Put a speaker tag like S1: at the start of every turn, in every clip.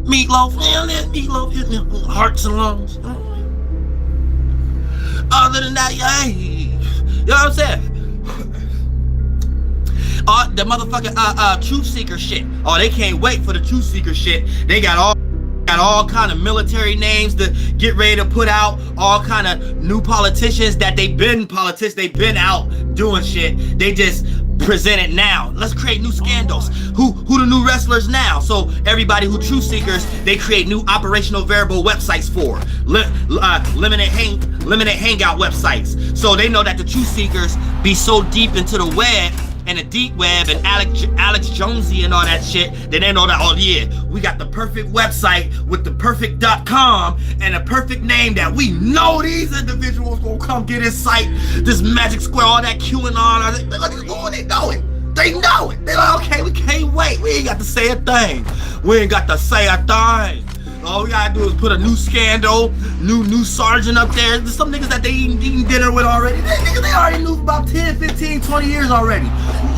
S1: Meatloaf, meatloaf, hearts and lungs. Other than that, yeah, you know what I'm saying? The motherfucking Truth Seeker shit. Oh, they can't wait for the Truth Seeker shit. They got all kind of military names to get ready to put out, all kind of new politicians that they've been out doing shit. They just present it now. Let's create new scandals. Who the new wrestlers now? So everybody who Truth Seekers, they create new operational variable websites for limited hangout websites. So they know that the Truth Seekers be so deep into the web and the deep web and Alex Jonesy and all that shit, then they know that, oh yeah, we got the perfect website with the perfect .com and a perfect name that we know these individuals gonna come get this site, this magic square, all that QAnon, they know it. They know it. They're like, okay, we can't wait. We ain't got to say a thing. We ain't got to say a thing. All we gotta do is put a new scandal, new sergeant up there. There's some niggas that they eating dinner with already. They already knew for about 10, 15, 20 years already.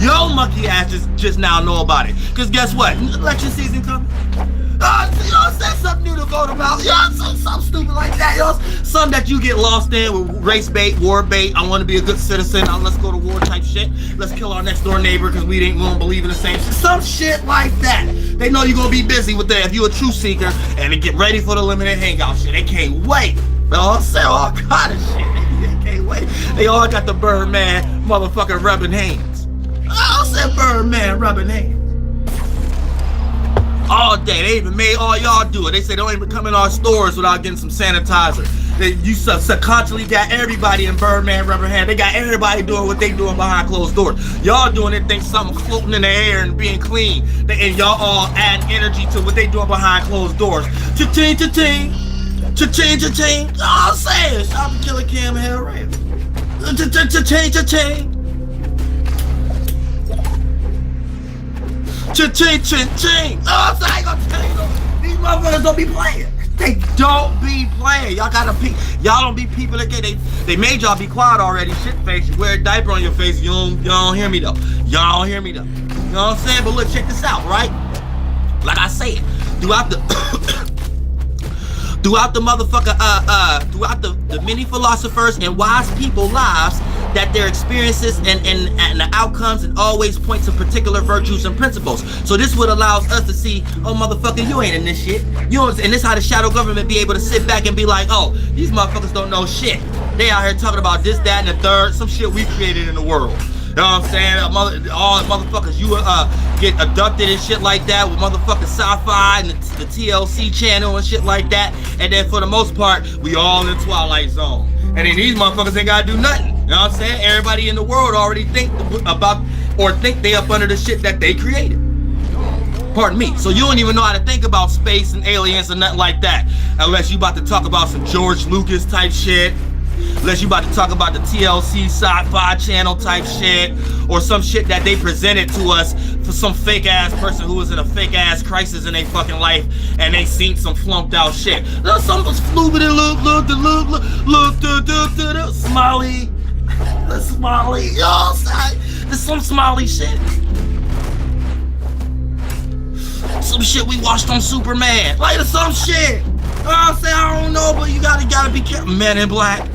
S1: Yo monkey ass just now know about it. Cause guess what? Election season coming. You know what I'm saying? Something new to vote about. You know, something stupid like that. You know, something that you get lost in with race bait, war bait. I want to be a good citizen. Now let's go to war type shit. Let's kill our next door neighbor because we don't believe in the same shit. Some shit like that. They know you're going to be busy with that if you're a Truth Seeker, and they get ready for the limited hangout shit. They can't wait. They all say all kind of shit. They can't wait. They all got the Birdman motherfucking rubbing hands. I said Birdman rubbing hands. All day. They even made all y'all do it. They say don't even come in our stores without getting some sanitizer. You subconsciously got everybody in Birdman rubber hand. They got everybody doing what they doing behind closed doors. Y'all doing it, think something floating in the air and being clean. And y'all all add energy to what they doing behind closed doors. Cha-ching, cha-ching. Cha-ching, cha-ching. All I'm saying. Shout out to Killer Cam Hell Ram. Cha-ching, cha-ching. Cha-ching, ching. Oh, so I ain't gonna tell you, these motherfuckers don't be playing. They don't be playing. Y'all don't be people that get, they made y'all be quiet already. Shit face, you wear a diaper on your face, you don't hear me though. Y'all don't hear me though. You know what I'm saying? But look, check this out, right? Like I said, throughout the many philosophers and wise people lives, that their experiences and the outcomes and always point to particular virtues and principles. So this would allows us to see, oh motherfucker, you ain't in this shit. You know, and this how the shadow government be able to sit back and be like, oh, these motherfuckers don't know shit. They out here talking about this, that, and the third, some shit we created in the world. You know what I'm saying? All motherfuckers, you get abducted and shit like that with motherfucking sci-fi and the TLC channel and shit like that. And then for the most part, we all in Twilight Zone. And then these motherfuckers ain't gotta do nothing. You know what I'm saying? Everybody in the world already think about or think they up under the shit that they created. Pardon me. So you don't even know how to think about space and aliens and nothing like that. Unless you about to talk about some George Lucas type shit. Unless you about to talk about the TLC sci-fi channel type shit. Or some shit that they presented to us for some fake ass person who was in a fake ass crisis in their fucking life. And they seen some flunked out shit. Some was floobity look, smiley. The smiley, yo, there's some smiley shit. Some shit we watched on Superman. Like there's some shit. I say I don't know, but you gotta be careful. Men in Black.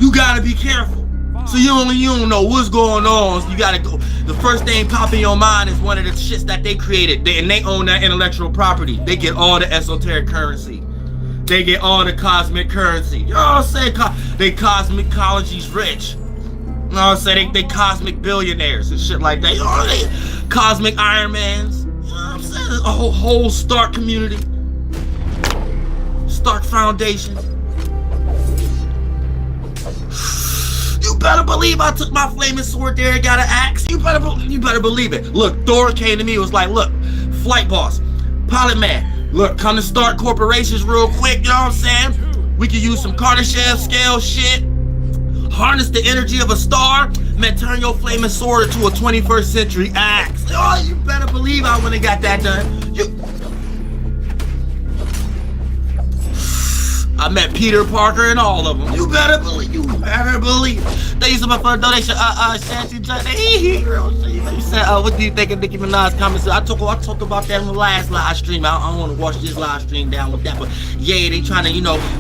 S1: You gotta be careful. So you don't know what's going on. You gotta go. The first thing pop in your mind is one of the shits that they created. And they own that intellectual property. They get all the esoteric currency. They get all the cosmic currency. You know what I'm saying? They cosmicology's rich. You know what I'm saying? They cosmic billionaires and shit like that. You know, they cosmic Iron Mans. You know what I'm saying? There's a whole Stark community. Stark Foundation. You better believe I took my flaming sword there and got an axe. You better believe it. Look, Thor came to me and was like, look, flight boss, pilot man, look, come to start corporations real quick, you know what I'm saying? We can use some Kardashev scale shit, harness the energy of a star, man, turn your flaming sword into a 21st century axe. Oh, you better believe I would've got that done. I met Peter Parker and all of them. You better believe. They used to my first donation. Shanty J. They said, what do you think of Nicki Minaj's comments? I talked about that in the last live stream. I don't want to watch this live stream down with that, but yeah, they trying to,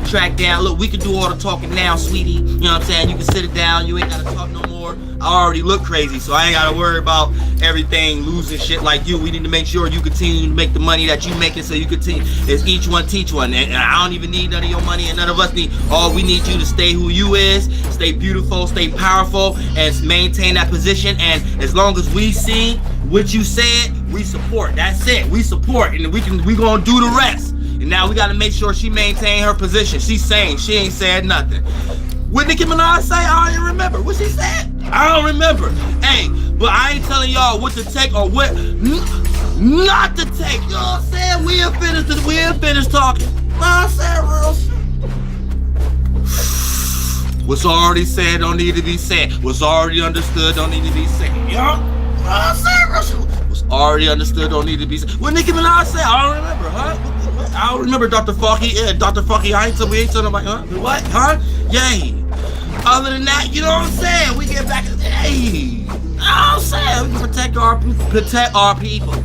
S1: track down. Look, we can do all the talking now, sweetie. You know what I'm saying? You can sit it down. You ain't gotta talk no more. I already look crazy, so I ain't gotta worry about everything losing shit like you. We need to make sure you continue to make the money that you making, so you continue. It's each one teach one, and I don't even need none of your money, and none of us need. All we need you to stay who you is, stay beautiful, stay powerful, and maintain that position. And as long as we see what you said, we support. That's it. We support, and we gonna do the rest. And now we gotta make sure she maintain her position. She's saying she ain't said nothing. What Nicki Minaj say? I don't even remember. What she said? I don't remember. Hey, but I ain't telling y'all what to take or what not to take. You know what I'm saying? We ain't finished talking. You know what I'm saying? Real shit. What's already said don't need to be said. What's already understood don't need to be said. You know what I'm saying? Real shit. What's already understood don't need to be said. What Nicki Minaj say? I don't remember, huh? I don't remember Dr. Funky. Yeah, Dr. Funky, we ain't talking about, huh? What? Huh? Yay. Other than that, you know what I'm saying? We get back to, hey, you know what I'm saying? We can protect our people.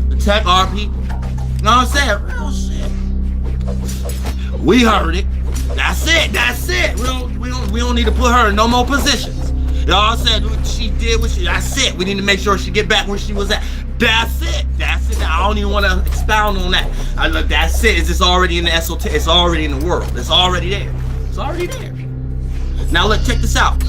S1: Protect our people. You know what I'm saying? Real shit. We heard it. That's it. We don't need to put her in no more positions. You know what I'm saying? She did what that's it. We need to make sure she get back where she was at. That's it. I don't even want to expound on that. That's it. It's just already in the esoteric. It's already in the world. It's already there. Now look, check this out.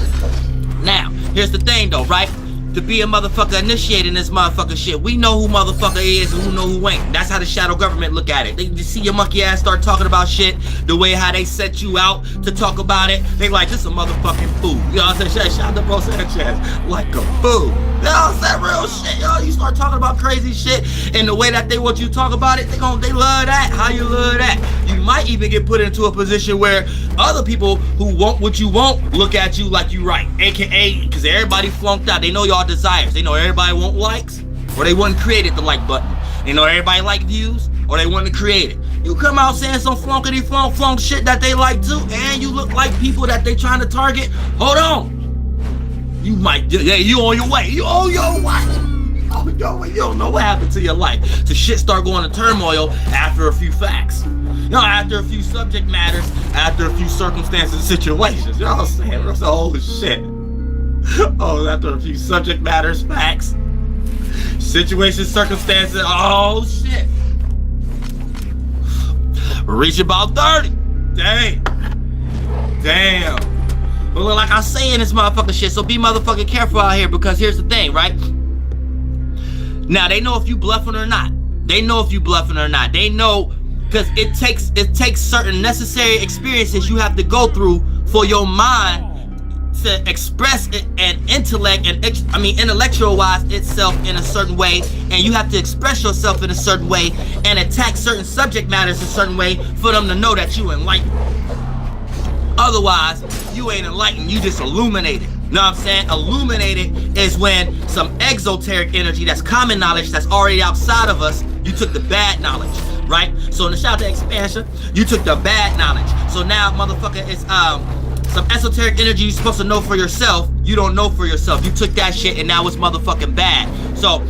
S1: Now, here's the thing though, right? To be a motherfucker initiating this motherfucker shit, we know who motherfucker is and who know who ain't. That's how the shadow government look at it. They just see your monkey ass start talking about shit, the way how they set you out to talk about it. They like, this a motherfucking fool. You know what I'm saying? Shout out to Bro Sanchez. Like a fool. You know what I'm saying? Real shit, yo. You start talking about crazy shit, and the way that they want you to talk about it, they love that. How you love that? You might even get put into a position where other people who want what you want look at you like you right. AKA, because everybody flunked out. They know y'all desires. They know everybody want likes, or they wouldn't create the like button. They know everybody like views, or they wouldn't create it. You come out saying some flunkety flunk shit that they like too, and you look like people that they trying to target. Hold on. You might, yeah, you on your way. You on your way. Oh, yo, you don't know what happened to your life. So shit start going to turmoil after a few facts. You know, after a few subject matters, after a few circumstances and situations. You know what I'm saying? That's the whole shit. Oh, after a few subject matters, facts, situations, circumstances, oh shit. Reach about 30. Damn. But look, like I say in this motherfucking shit, so be motherfucking careful out here, because here's the thing, right? Now, they know if you bluffing or not. They know, because it takes certain necessary experiences you have to go through for your mind to express it and intellectualize itself in a certain way, and you have to express yourself in a certain way and attack certain subject matters a certain way for them to know that you enlightened. Otherwise, you ain't enlightened, you just illuminated. Know what I'm saying? Illuminated is when some exoteric energy that's common knowledge that's already outside of us, you took the bad knowledge, right? So in the shout to expansion, you took the bad knowledge. So now, motherfucker, it's some esoteric energy you're supposed to know for yourself, you don't know for yourself. You took that shit and now it's motherfucking bad. So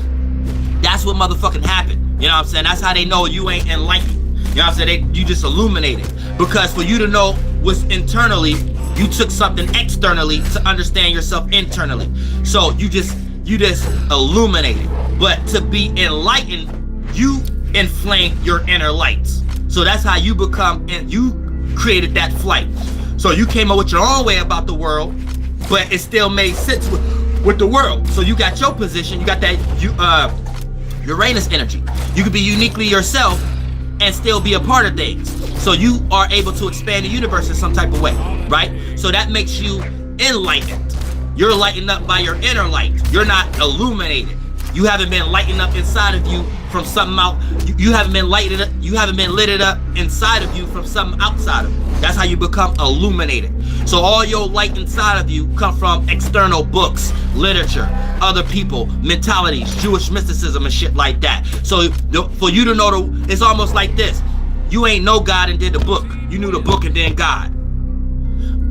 S1: that's what motherfucking happened. You know what I'm saying? That's how they know you ain't enlightened. You know what I'm saying? You just illuminated. Because for you to know what's internally, you took something externally to understand yourself internally. So you just illuminated. But to be enlightened, you inflame your inner lights. So that's how you become, and you created that flight. So you came up with your own way about the world, but it still made sense with the world. So you got your position, you got that Uranus energy. You could be uniquely yourself and still be a part of things. So you are able to expand the universe in some type of way, right? So that makes you enlightened. You're lightened up by your inner light. You're not illuminated. You haven't been lightened up inside of you from something out. You haven't been lighted up. You haven't been lit up inside of you from something outside of you. That's how you become illuminated. So all your light inside of you come from external books, literature, other people, mentalities, Jewish mysticism and shit like that. So for you to know, it's almost like this. You ain't know God and did the book. You knew the book and then God.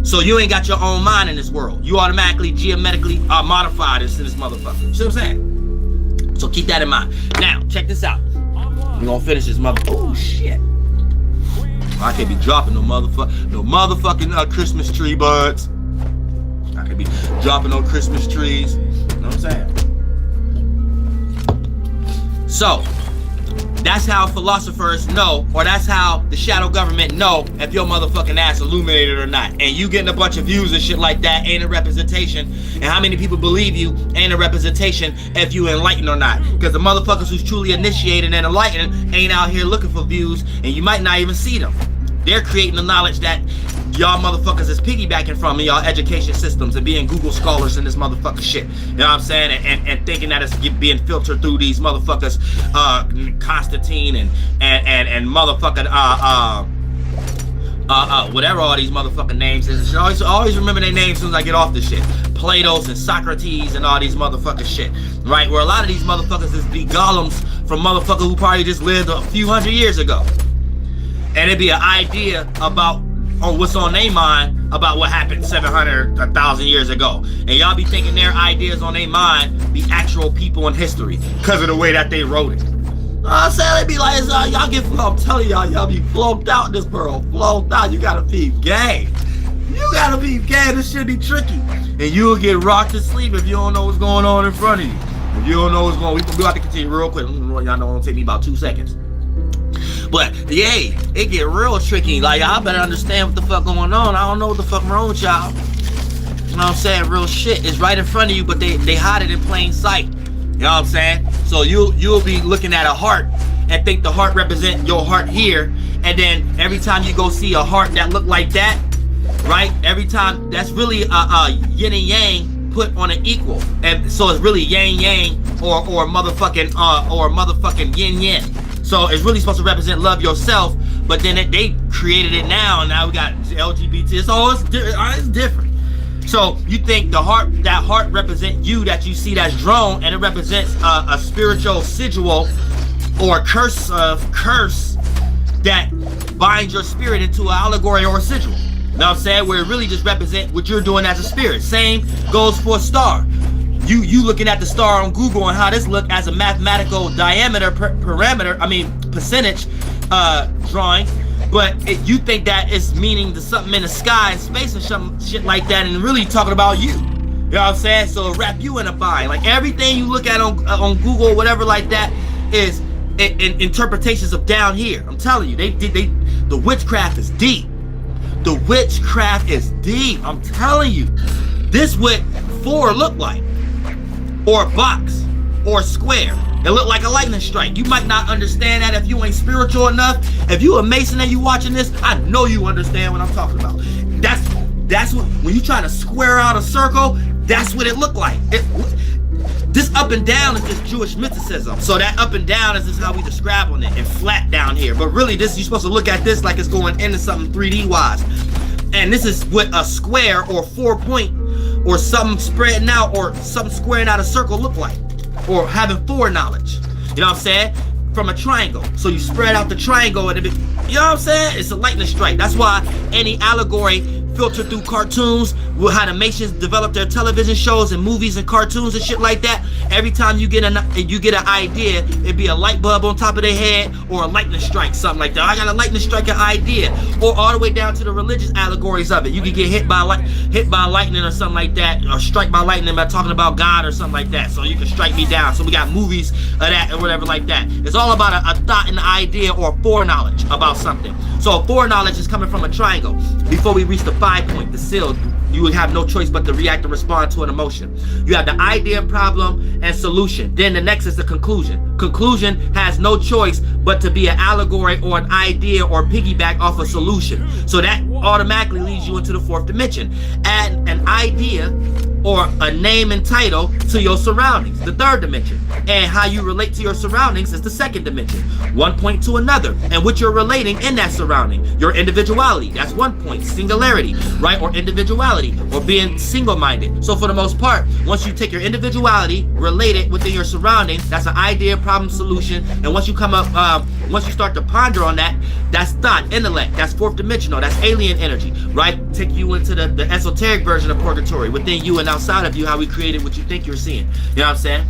S1: So you ain't got your own mind in this world. You automatically, geometrically are modified into this motherfucker. See what I'm saying? So keep that in mind. Now, check this out. We're gonna finish this mother. Oh shit! I can't be dropping no motherfucking Christmas tree buds. I can't be dropping no Christmas trees. You know what I'm saying? So that's how philosophers know, or that's how the shadow government know if your motherfucking ass illuminated or not. And you getting a bunch of views and shit like that ain't a representation. And how many people believe you ain't a representation if you enlightened or not. Because the motherfuckers who's truly initiated and enlightened ain't out here looking for views, and you might not even see them. They're creating the knowledge that y'all motherfuckers is piggybacking from in y'all education systems and being Google scholars in this motherfucker shit. You know what I'm saying? And thinking that it's being filtered through these motherfuckers, Constantine and motherfucking whatever all these motherfucking names is. Always remember their names as soon as I get off this shit. Plato's and Socrates and all these motherfucking shit. Right? Where a lot of these motherfuckers is the golems from motherfuckers who probably just lived a few hundred years ago. And it'd be an idea about what's on their mind about what happened 700, 1,000 years ago. And y'all be thinking their ideas on their mind be actual people in history because of the way that they wrote it. I'm saying they be like, y'all get, I'm telling y'all be floked out in this world. Floked out. You gotta be gay. You gotta be gay. This shit be tricky. And you'll get rocked to sleep if you don't know what's going on in front of you. If you don't know what's going on, we have to continue real quick. Y'all know it's gonna take me about 2 seconds. But yeah, it get real tricky. Like, I better understand what the fuck going on. I don't know what the fuck wrong with y'all. You know what I'm saying? Real shit. It's right in front of you, but they hide it in plain sight. You know what I'm saying? So you'll be looking at a heart and think the heart represent your heart here, and then every time you go see a heart that look like that, right? Every time, that's really a yin and yang put on an equal, and so it's really yang yang or motherfucking yin yin. So it's really supposed to represent love yourself, but then they created it now, and now we got LGBT. So it's different. So you think that heart represents you, that you see that's drawn, and it represents a spiritual sigil or curse that binds your spirit into an allegory or a sigil. You know what I'm saying? Where it really just represents what you're doing as a spirit. Same goes for a star. You looking at the star on Google and how this look as a mathematical diameter percentage drawing, but you think that it's meaning to something in the sky and space and some shit like that, and really talking about you. You know what I'm saying? So it wrap you in a bind. Like everything you look at on Google or whatever like that is in interpretations of down here. I'm telling you, the witchcraft is deep. The witchcraft is deep. I'm telling you, this what 4 look like. Or a box, or a square. It look like a lightning strike. You might not understand that if you ain't spiritual enough. If you a Mason and you watching this, I know you understand what I'm talking about. That's what, when you try to square out a circle, that's what it look like. This up and down is just Jewish mysticism. So that up and down is just how we describe on it, and flat down here. But really, this, you're supposed to look at this like it's going into something 3D wise. And this is what a square or 4-point or something spreading out or something squaring out a circle look like, or having foreknowledge. You know what I'm saying? From a triangle. So you spread out the triangle and you know what I'm saying? It's a lightning strike. That's why any allegory filtered through cartoons, with how the Masons develop their television shows and movies and cartoons and shit like that. Every time you get an idea, it'd be a light bulb on top of their head or a lightning strike, something like that. I got a lightning strike an idea, or all the way down to the religious allegories of it. You could get hit by lightning or something like that, or strike by lightning by talking about God or something like that. So you can strike me down. So we got movies of that or whatever like that. It's all about a thought and an idea or foreknowledge about something. So foreknowledge is coming from a triangle. Before we reach the 5-point, the seal, you would have no choice but to react and respond to an emotion. You have the idea, problem, and solution. Then the next is the conclusion. Conclusion has no choice but to be an allegory or an idea or piggyback off a solution. So that automatically leads you into the 4th dimension. Add an idea or a name and title to your surroundings, the 3rd dimension. And how you relate to your surroundings is the 2nd dimension. 1 point to another, and what you're relating in that surrounding. Your individuality, that's 1 point. Singularity, right? Or individuality, or being single-minded. So for the most part, once you take your individuality, relate it within your surroundings, that's an idea, problem, solution. And once you come up Once you start to ponder on that, that's thought, intellect, that's fourth dimensional, that's alien energy, right? Take you into the esoteric version of purgatory, within you and outside of you, how we created what you think you're seeing. You know what I'm saying?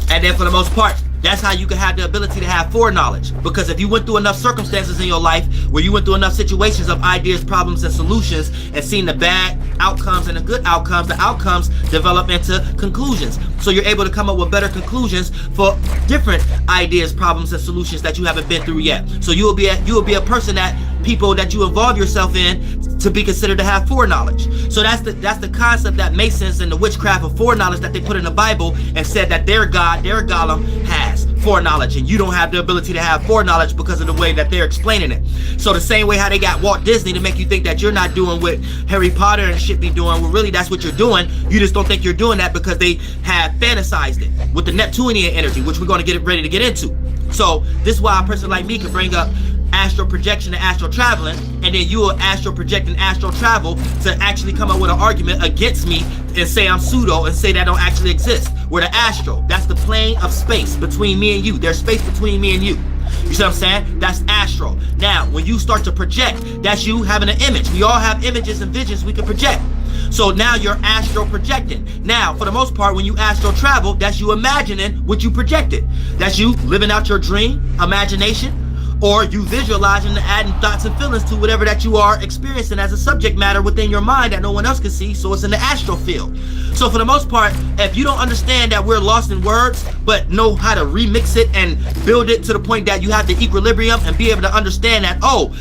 S1: And then for the most part, that's how you can have the ability to have foreknowledge. Because if you went through enough circumstances in your life where you went through enough situations of ideas, problems, and solutions, and seen the bad outcomes and the good outcomes, the outcomes develop into conclusions. So you're able to come up with better conclusions for different ideas, problems, and solutions that you haven't been through yet. So you will be a person that people that you involve yourself in to be considered to have foreknowledge. So that's the concept that Masons and the witchcraft of foreknowledge that they put in the Bible and said that their God, their Golem, has foreknowledge, and you don't have the ability to have foreknowledge because of the way that they're explaining it. So the same way how they got Walt Disney to make you think that you're not doing what Harry Potter and shit be doing, well really that's what you're doing. You just don't think you're doing that because they have fantasized it with the Neptunian energy, which we're going to get ready to get into. So this is why a person like me can bring up astral projection and astral traveling, and then you will astral project and astral travel to actually come up with an argument against me and say I'm pseudo and say that don't actually exist. We're the astral. That's the plane of space between me and you. There's space between me and you. You see what I'm saying? That's astral. Now, when you start to project, that's you having an image. We all have images and visions we can project. So now you're astral projecting. Now, for the most part, when you astral travel, that's you imagining what you projected. That's you living out your dream, imagination, or you visualizing and adding thoughts and feelings to whatever that you are experiencing as a subject matter within your mind that no one else can see, so it's in the astral field. So for the most part, if you don't understand that we're lost in words, but know how to remix it and build it to the point that you have the equilibrium and be able to understand that, oh,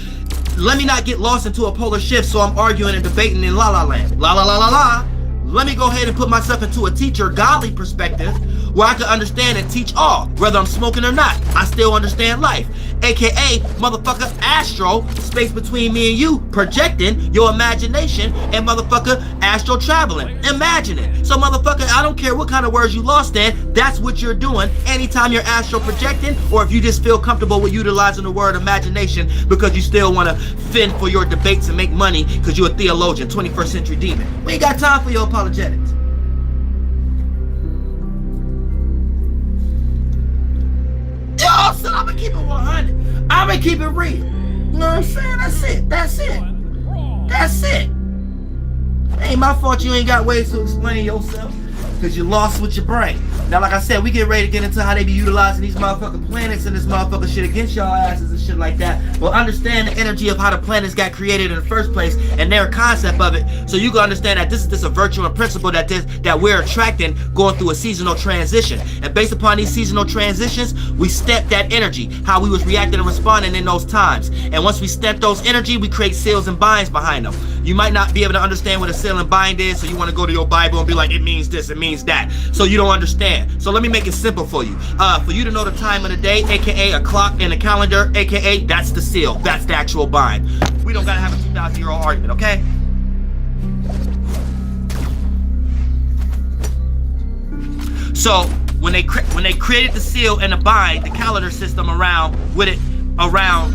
S1: let me not get lost into a polar shift so I'm arguing and debating in la la land. La la la la la. Let me go ahead and put myself into a teacher, godly perspective, where I can understand and teach all, whether I'm smoking or not. I still understand life. AKA, motherfucker, astral, space between me and you, projecting your imagination, and motherfucker, astral traveling, imagining. So motherfucker, I don't care what kind of words you lost in, that's what you're doing anytime you're astral projecting, or if you just feel comfortable with utilizing the word imagination because you still want to fend for your debates and make money because you're a theologian, 21st century demon. We ain't got time for your apologetics. Yo, son, I'm gonna keep it 100. I'm gonna keep it real. You know what I'm saying? That's it. That's it. That's it. Ain't my fault you ain't got ways to explain yourself because you lost with your brain. Now, like I said, we get ready to get into how they be utilizing these motherfucking planets and this motherfucking shit against y'all asses and shit like that. Well, understand the energy of how the planets got created in the first place and their concept of it, so you can understand that this is just a virtue and principle that we're attracting going through a seasonal transition. And based upon these seasonal transitions, we step that energy, how we was reacting and responding in those times. And once we step those energy, we create seals and binds behind them. You might not be able to understand what a seal and bind is, so you want to go to your Bible and be like, it means this, it means that. So you don't understand. So let me make it simple for you. For you to know the time of the day, aka a clock and a calendar, aka that's the seal, that's the actual bind. We don't gotta have a 2,000-year-old argument, okay? So when they created the seal and the bind, the calendar system around wintertime,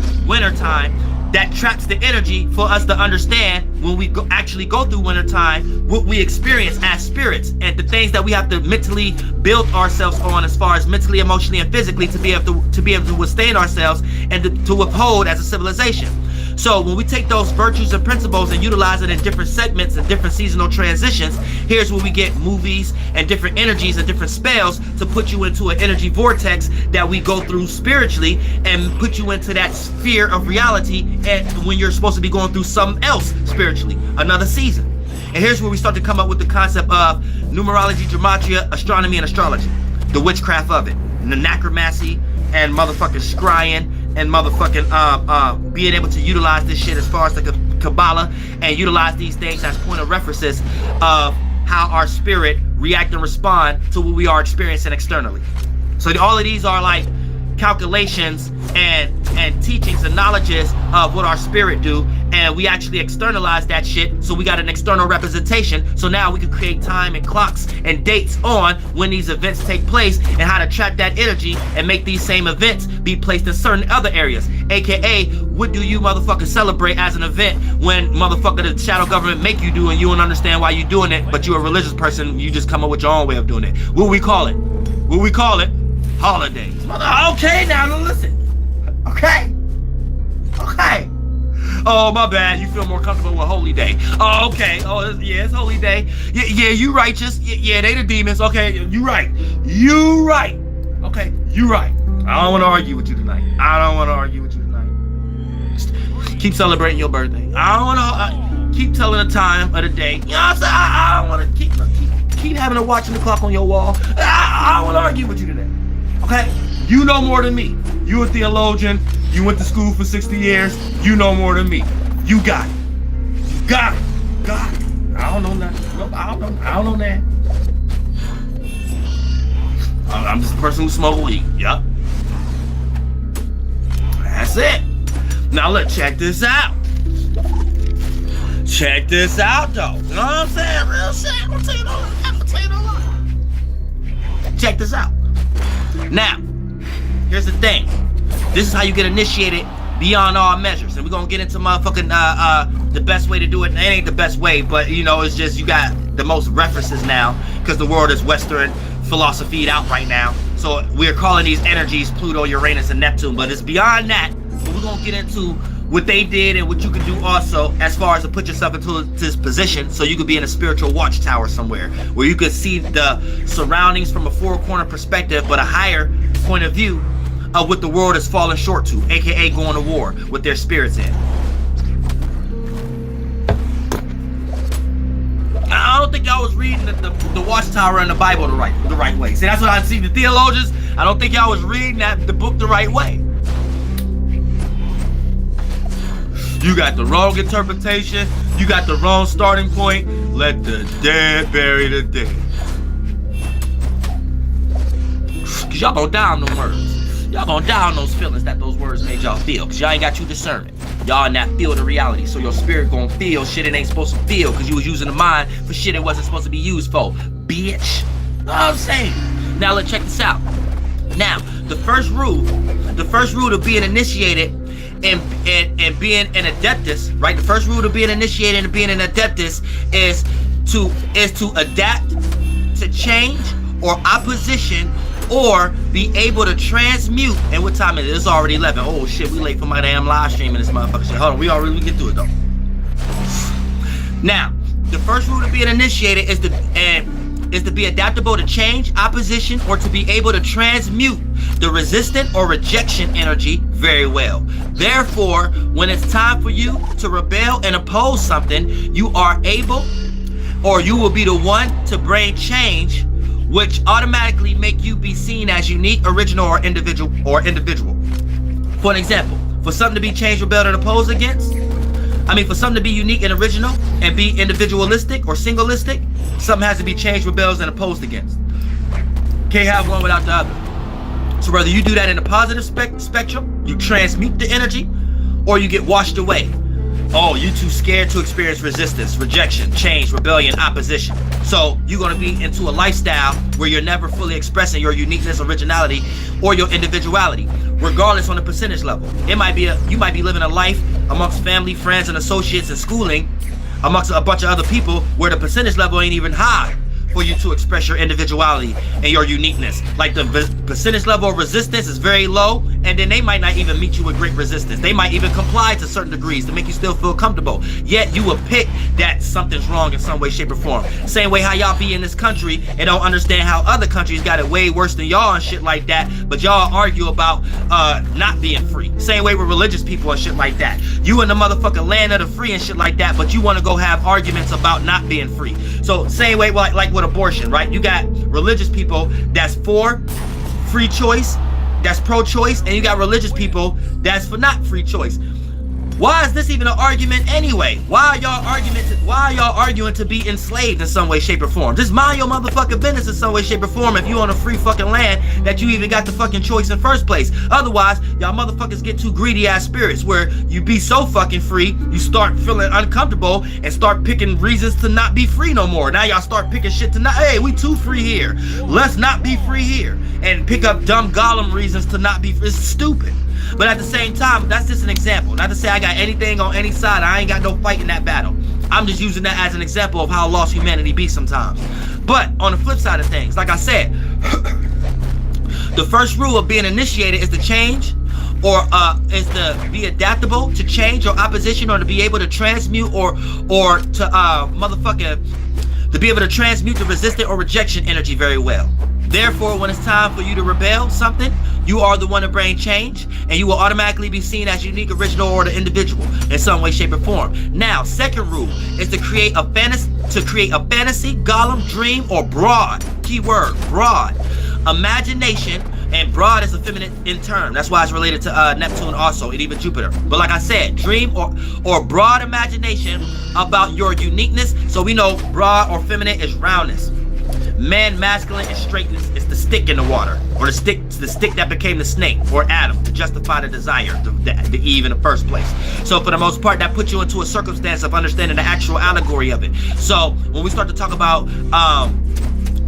S1: that traps the energy for us to understand when we actually go through wintertime what we experience as spirits and the things that we have to mentally build ourselves on as far as mentally, emotionally, and physically to be able to withstand ourselves and to uphold as a civilization. So when we take those virtues and principles and utilize it in different segments and different seasonal transitions, here's where we get movies and different energies and different spells to put you into an energy vortex that we go through spiritually and put you into that sphere of reality, and when you're supposed to be going through something else spiritually, another season. And here's where we start to come up with the concept of numerology, gematria, astronomy, and astrology, the witchcraft of it, and the necromancy and motherfucking scrying and motherfucking being able to utilize this shit as far as the Kabbalah and utilize these things as point of references of how our spirit react and respond to what we are experiencing externally. So all of these are like calculations and teachings and knowledges of what our spirit do, and we actually externalize that shit, so we got an external representation. So now we can create time and clocks and dates on when these events take place and how to trap that energy and make these same events be placed in certain other areas, aka what do you motherfuckers celebrate as an event when motherfucker the shadow government make you do and you don't understand why you're doing it, but you're a religious person, you just come up with your own way of doing it. What we call it? What we call it? holidays. Okay, now listen. Okay. Oh, my bad. You feel more comfortable with Holy Day. Oh, okay. Oh, yeah, it's Holy Day. Yeah, you righteous. Yeah, they the demons. Okay, you right. Okay, you right. I don't want to argue with you tonight. Keep celebrating your birthday. I don't want to keep telling the time of the day. You know what I'm saying? I don't want to keep having to watching the clock on your wall. I don't want to argue with you today. Okay? You know more than me. You a theologian. You went to school for 60 years. You know more than me. You got it. Got it. I don't know nothing. Nope, I don't know that. I'm just a person who smoke weed. Yup. That's it. Now look, check this out. Check this out, though. You know what I'm saying? Real shit. I'm gonna tell you no lie. Check this out. Now, here's the thing. This is how you get initiated beyond all measures. And we're gonna get into motherfucking the best way to do it. It ain't the best way, but you know, it's just you got the most references now because the world is Western philosophied out right now. So we're calling these energies Pluto, Uranus, and Neptune, but it's beyond that. But we're gonna get into what they did and what you can do also as far as to put yourself into this position so you could be in a spiritual watchtower somewhere where you could see the surroundings from a four-corner perspective, but a higher point of view of what the world has fallen short to, aka going to war with their spirits in. I don't think y'all was reading the watchtower in the Bible the right way. See, that's what I see. The theologians, I don't think y'all was reading the book the right way. You got the wrong interpretation. You got the wrong starting point. Let the dead bury the dead. Cause y'all gonna die on them words. Y'all gonna die on those feelings that those words made y'all feel. Cause y'all ain't got true discernment. Y'all in that field of reality. So your spirit gonna feel shit it ain't supposed to feel. Cause you was using the mind for shit it wasn't supposed to be used for. Bitch. You know what I'm saying? Now let's check this out. Now, the first rule of being initiated and being an adeptus, right? The first rule of being initiated and being an adeptus is to adapt to change or opposition or be able to transmute. And what time is it? It's already 11. Oh shit, we late for my damn live stream in this motherfucker shit. Hold on, we get through it though. Now, the first rule of being initiated is to be adaptable to change, opposition, or to be able to transmute the resistant or rejection energy very well. Therefore, when it's time for you to rebel and oppose something, you are able, or you will be the one to bring change, which automatically make you be seen as unique, original, or individual. For an example, for something to be changed, rebelled, and opposed against, for something to be unique and original and be individualistic or singleistic, something has to be changed, rebelled, and opposed against. Can't have one without the other. So whether you do that in a positive spectrum, you transmute the energy, or you get washed away. Oh, you too scared to experience resistance, rejection, change, rebellion, opposition. So you're going to be into a lifestyle where you're never fully expressing your uniqueness, originality, or your individuality, regardless on the percentage level. You might be living a life amongst family, friends, and associates and schooling, amongst a bunch of other people where the percentage level ain't even high for you to express your individuality and your uniqueness. Like the percentage level of resistance is very low, and then they might not even meet you with great resistance. They might even comply to certain degrees to make you still feel comfortable. Yet you will pick that something's wrong in some way, shape, or form. Same way how y'all be in this country and don't understand how other countries got it way worse than y'all and shit like that, but y'all argue about not being free. Same way with religious people and shit like that. You in the motherfucking land of the free and shit like that, but you want to go have arguments about not being free. So same way like with abortion, right? You got religious people that's for free choice, that's pro-choice, and you got religious people that's for not free choice. Why is this even an argument anyway? Why are y'all arguing to be enslaved in some way, shape, or form? Just mind your motherfucking business in some way, shape, or form if you on a free fucking land that you even got the fucking choice in first place. Otherwise, y'all motherfuckers get too greedy ass spirits where you be so fucking free, you start feeling uncomfortable and start picking reasons to not be free no more. Now y'all start picking shit to not, hey, we too free here. Let's not be free here. And pick up dumb Gollum reasons to not be free. It's stupid. But at the same time, that's just an example. Not to say I got anything on any side. I ain't got no fight in that battle. I'm just using that as an example of how lost humanity be sometimes. But on the flip side of things, like I said, The first rule of being initiated is to change, or is to be adaptable to change or opposition, or to be able to transmute, or to to be able to transmute the resistant or rejection energy very well. Therefore, when it's time for you to rebel something, you are the one to bring change, and you will automatically be seen as unique, original, or the individual in some way, shape, or form. Now, second rule is to create a fantasy, golem, dream, or broad. Keyword, broad. Imagination, and broad is a feminine in term. That's why it's related to Neptune also, and even Jupiter. But like I said, dream or broad imagination about your uniqueness. So we know broad or feminine is roundness. Man, masculine, is straightness. It's the stick in the water, or the stick that became the snake, or Adam, to justify the desire, the Eve in the first place. So for the most part, that puts you into a circumstance of understanding the actual allegory of it. So when we start to talk about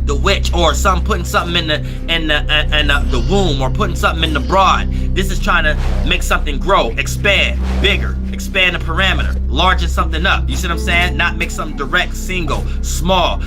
S1: the witch, or some putting something in the womb, or putting something in the broad, this is trying to make something grow, expand, bigger, expand the parameter, largen something up. You see what I'm saying? Not make something direct, single, small,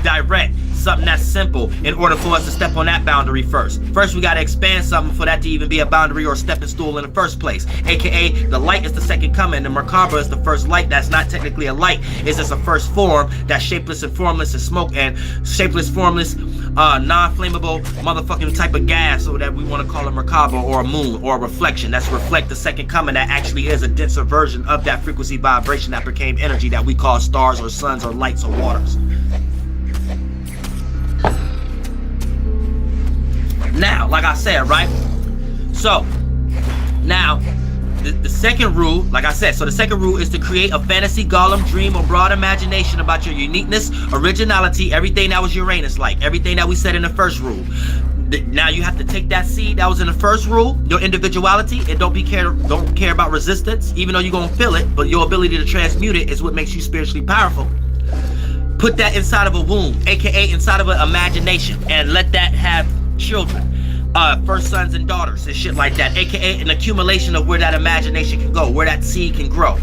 S1: direct, something that's simple, in order for us to step on that boundary first. First, we got to expand something for that to even be a boundary or a stepping stool in the first place. AKA, the light is the second coming. The Merkaba is the first light. That's not technically a light. It's just a first form that's shapeless and formless and smoke, and shapeless, formless, non-flammable motherfucking type of gas, so that we want to call a Merkaba, or a moon, or a reflection. That's reflect the second coming, that actually is a denser version of that frequency vibration that became energy, that we call stars, or suns, or lights, or waters. Now, like I said, right? So, now, the second rule, like I said, so the second rule is to create a fantasy, golem, dream, or broad imagination about your uniqueness, originality, everything that was Uranus-like, everything that we said in the first rule. Now you have to take that seed that was in the first rule, your individuality, and don't care about resistance, even though you're gonna feel it, but your ability to transmute it is what makes you spiritually powerful. Put that inside of a womb, aka inside of an imagination, and let that have children, first sons and daughters and shit like that, aka an accumulation of where that imagination can go, where that seed can grow,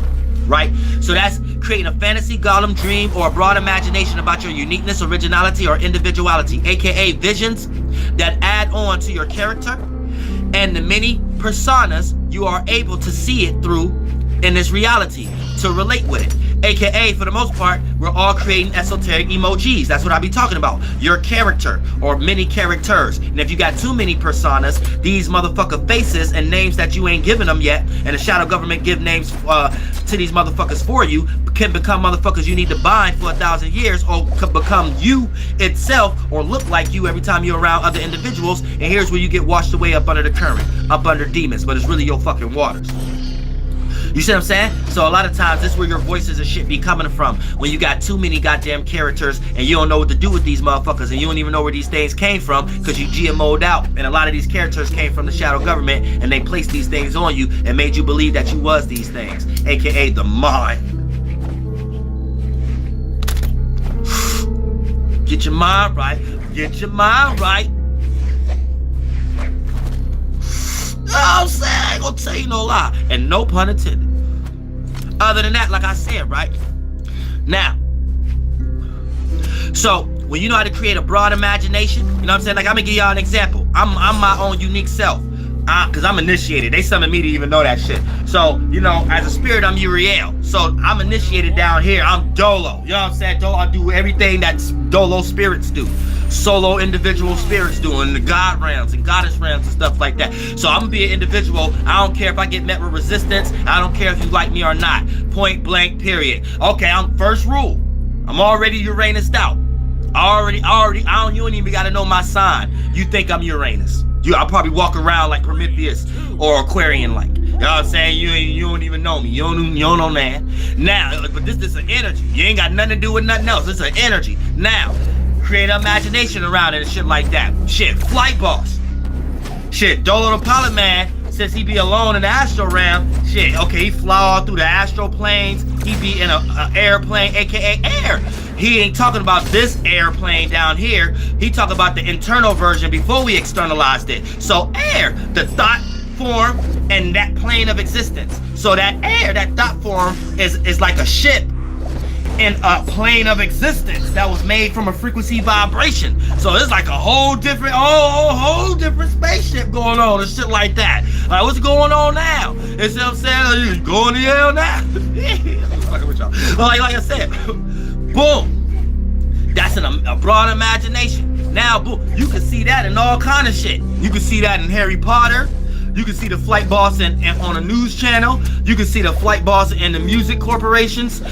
S1: right? So that's creating a fantasy, golem, dream, or a broad imagination about your uniqueness, originality, or individuality, aka visions that add on to your character and the many personas you are able to see it through in this reality, to relate with it. AKA, for the most part, we're all creating esoteric emojis. That's what I be talking about. Your character, or many characters. And if you got too many personas, these motherfucker faces and names that you ain't giving them yet, and the shadow government give names to these motherfuckers for you, can become motherfuckers you need to bind for 1,000 years, or could become you itself, or look like you every time you're around other individuals. And here's where you get washed away up under the current, up under demons, but it's really your fucking waters. You see what I'm saying? So a lot of times, this is where your voices and shit be coming from. When you got too many goddamn characters, and you don't know what to do with these motherfuckers, and you don't even know where these things came from, because you GMO'd out. And a lot of these characters came from the shadow government, and they placed these things on you, and made you believe that you was these things, aka the mind. Get your mind right. Get your mind right. I'm saying, I ain't gonna tell you no lie, and no pun intended. Other than that, like I said, right? Now, so when you know how to create a broad imagination, you know what I'm saying? Like, I'm gonna give y'all an example. I'm my own unique self, because I'm initiated. They summoned me to even know that shit. So, you know, as a spirit, I'm Uriel. So I'm initiated down here. I'm Dolo. You know what I'm saying? Dolo, I do everything that Dolo spirits do. Solo individual spirits doing the god realms and goddess realms and stuff like that. So I'm gonna be an individual. I don't care if I get met with resistance. I don't care if you like me or not. Point blank, period. Okay, I'm first rule. I'm already Uranus out. You don't even gotta know my sign. You think I'm Uranus. I'll probably walk around like Prometheus or Aquarian like. You know what I'm saying? You don't even know me. You don't know man. Now, but this is an energy. You ain't got nothing to do with nothing else. This is an energy. Now, create an imagination around it and shit like that. Shit, Flight Boss. Shit, Dolo the Pilot Man, since he be alone in the astral realm, shit, okay, he fly all through the astral planes. He be in a airplane, aka air. He ain't talking about this airplane down here. He talking about the internal version before we externalized it. So air, the thought form and that plane of existence. So that air, that thought form is like a ship. in a plane of existence that was made from a frequency vibration. So it's like a whole different spaceship going on and shit like that. Like, what's going on now? You see what I'm saying? You going to hell now? I'm fucking with y'all. But like I said, boom. That's a broad imagination. Now, boom, you can see that in all kind of shit. You can see that in Harry Potter. You can see the flight boss on a news channel. You can see the flight boss in the music corporations,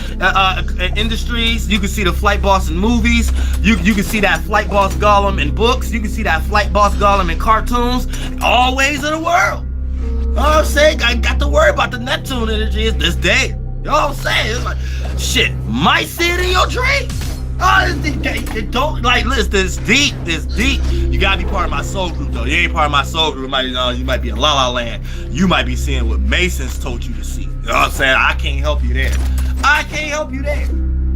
S1: industries. You can see the flight boss in movies. You can see that flight boss Gollum in books. You can see that flight boss Gollum in cartoons. All ways of the world. You know what I'm saying? I got to worry about the Neptune energy this day. You know what I'm saying? It's like, shit, might see it in your dreams. Oh, it don't, like, listen, it's deep. You gotta be part of my soul group, though. You ain't part of my soul group. You might be in La La Land. You might be seeing what Masons told you to see. You know what I'm saying? I can't help you there.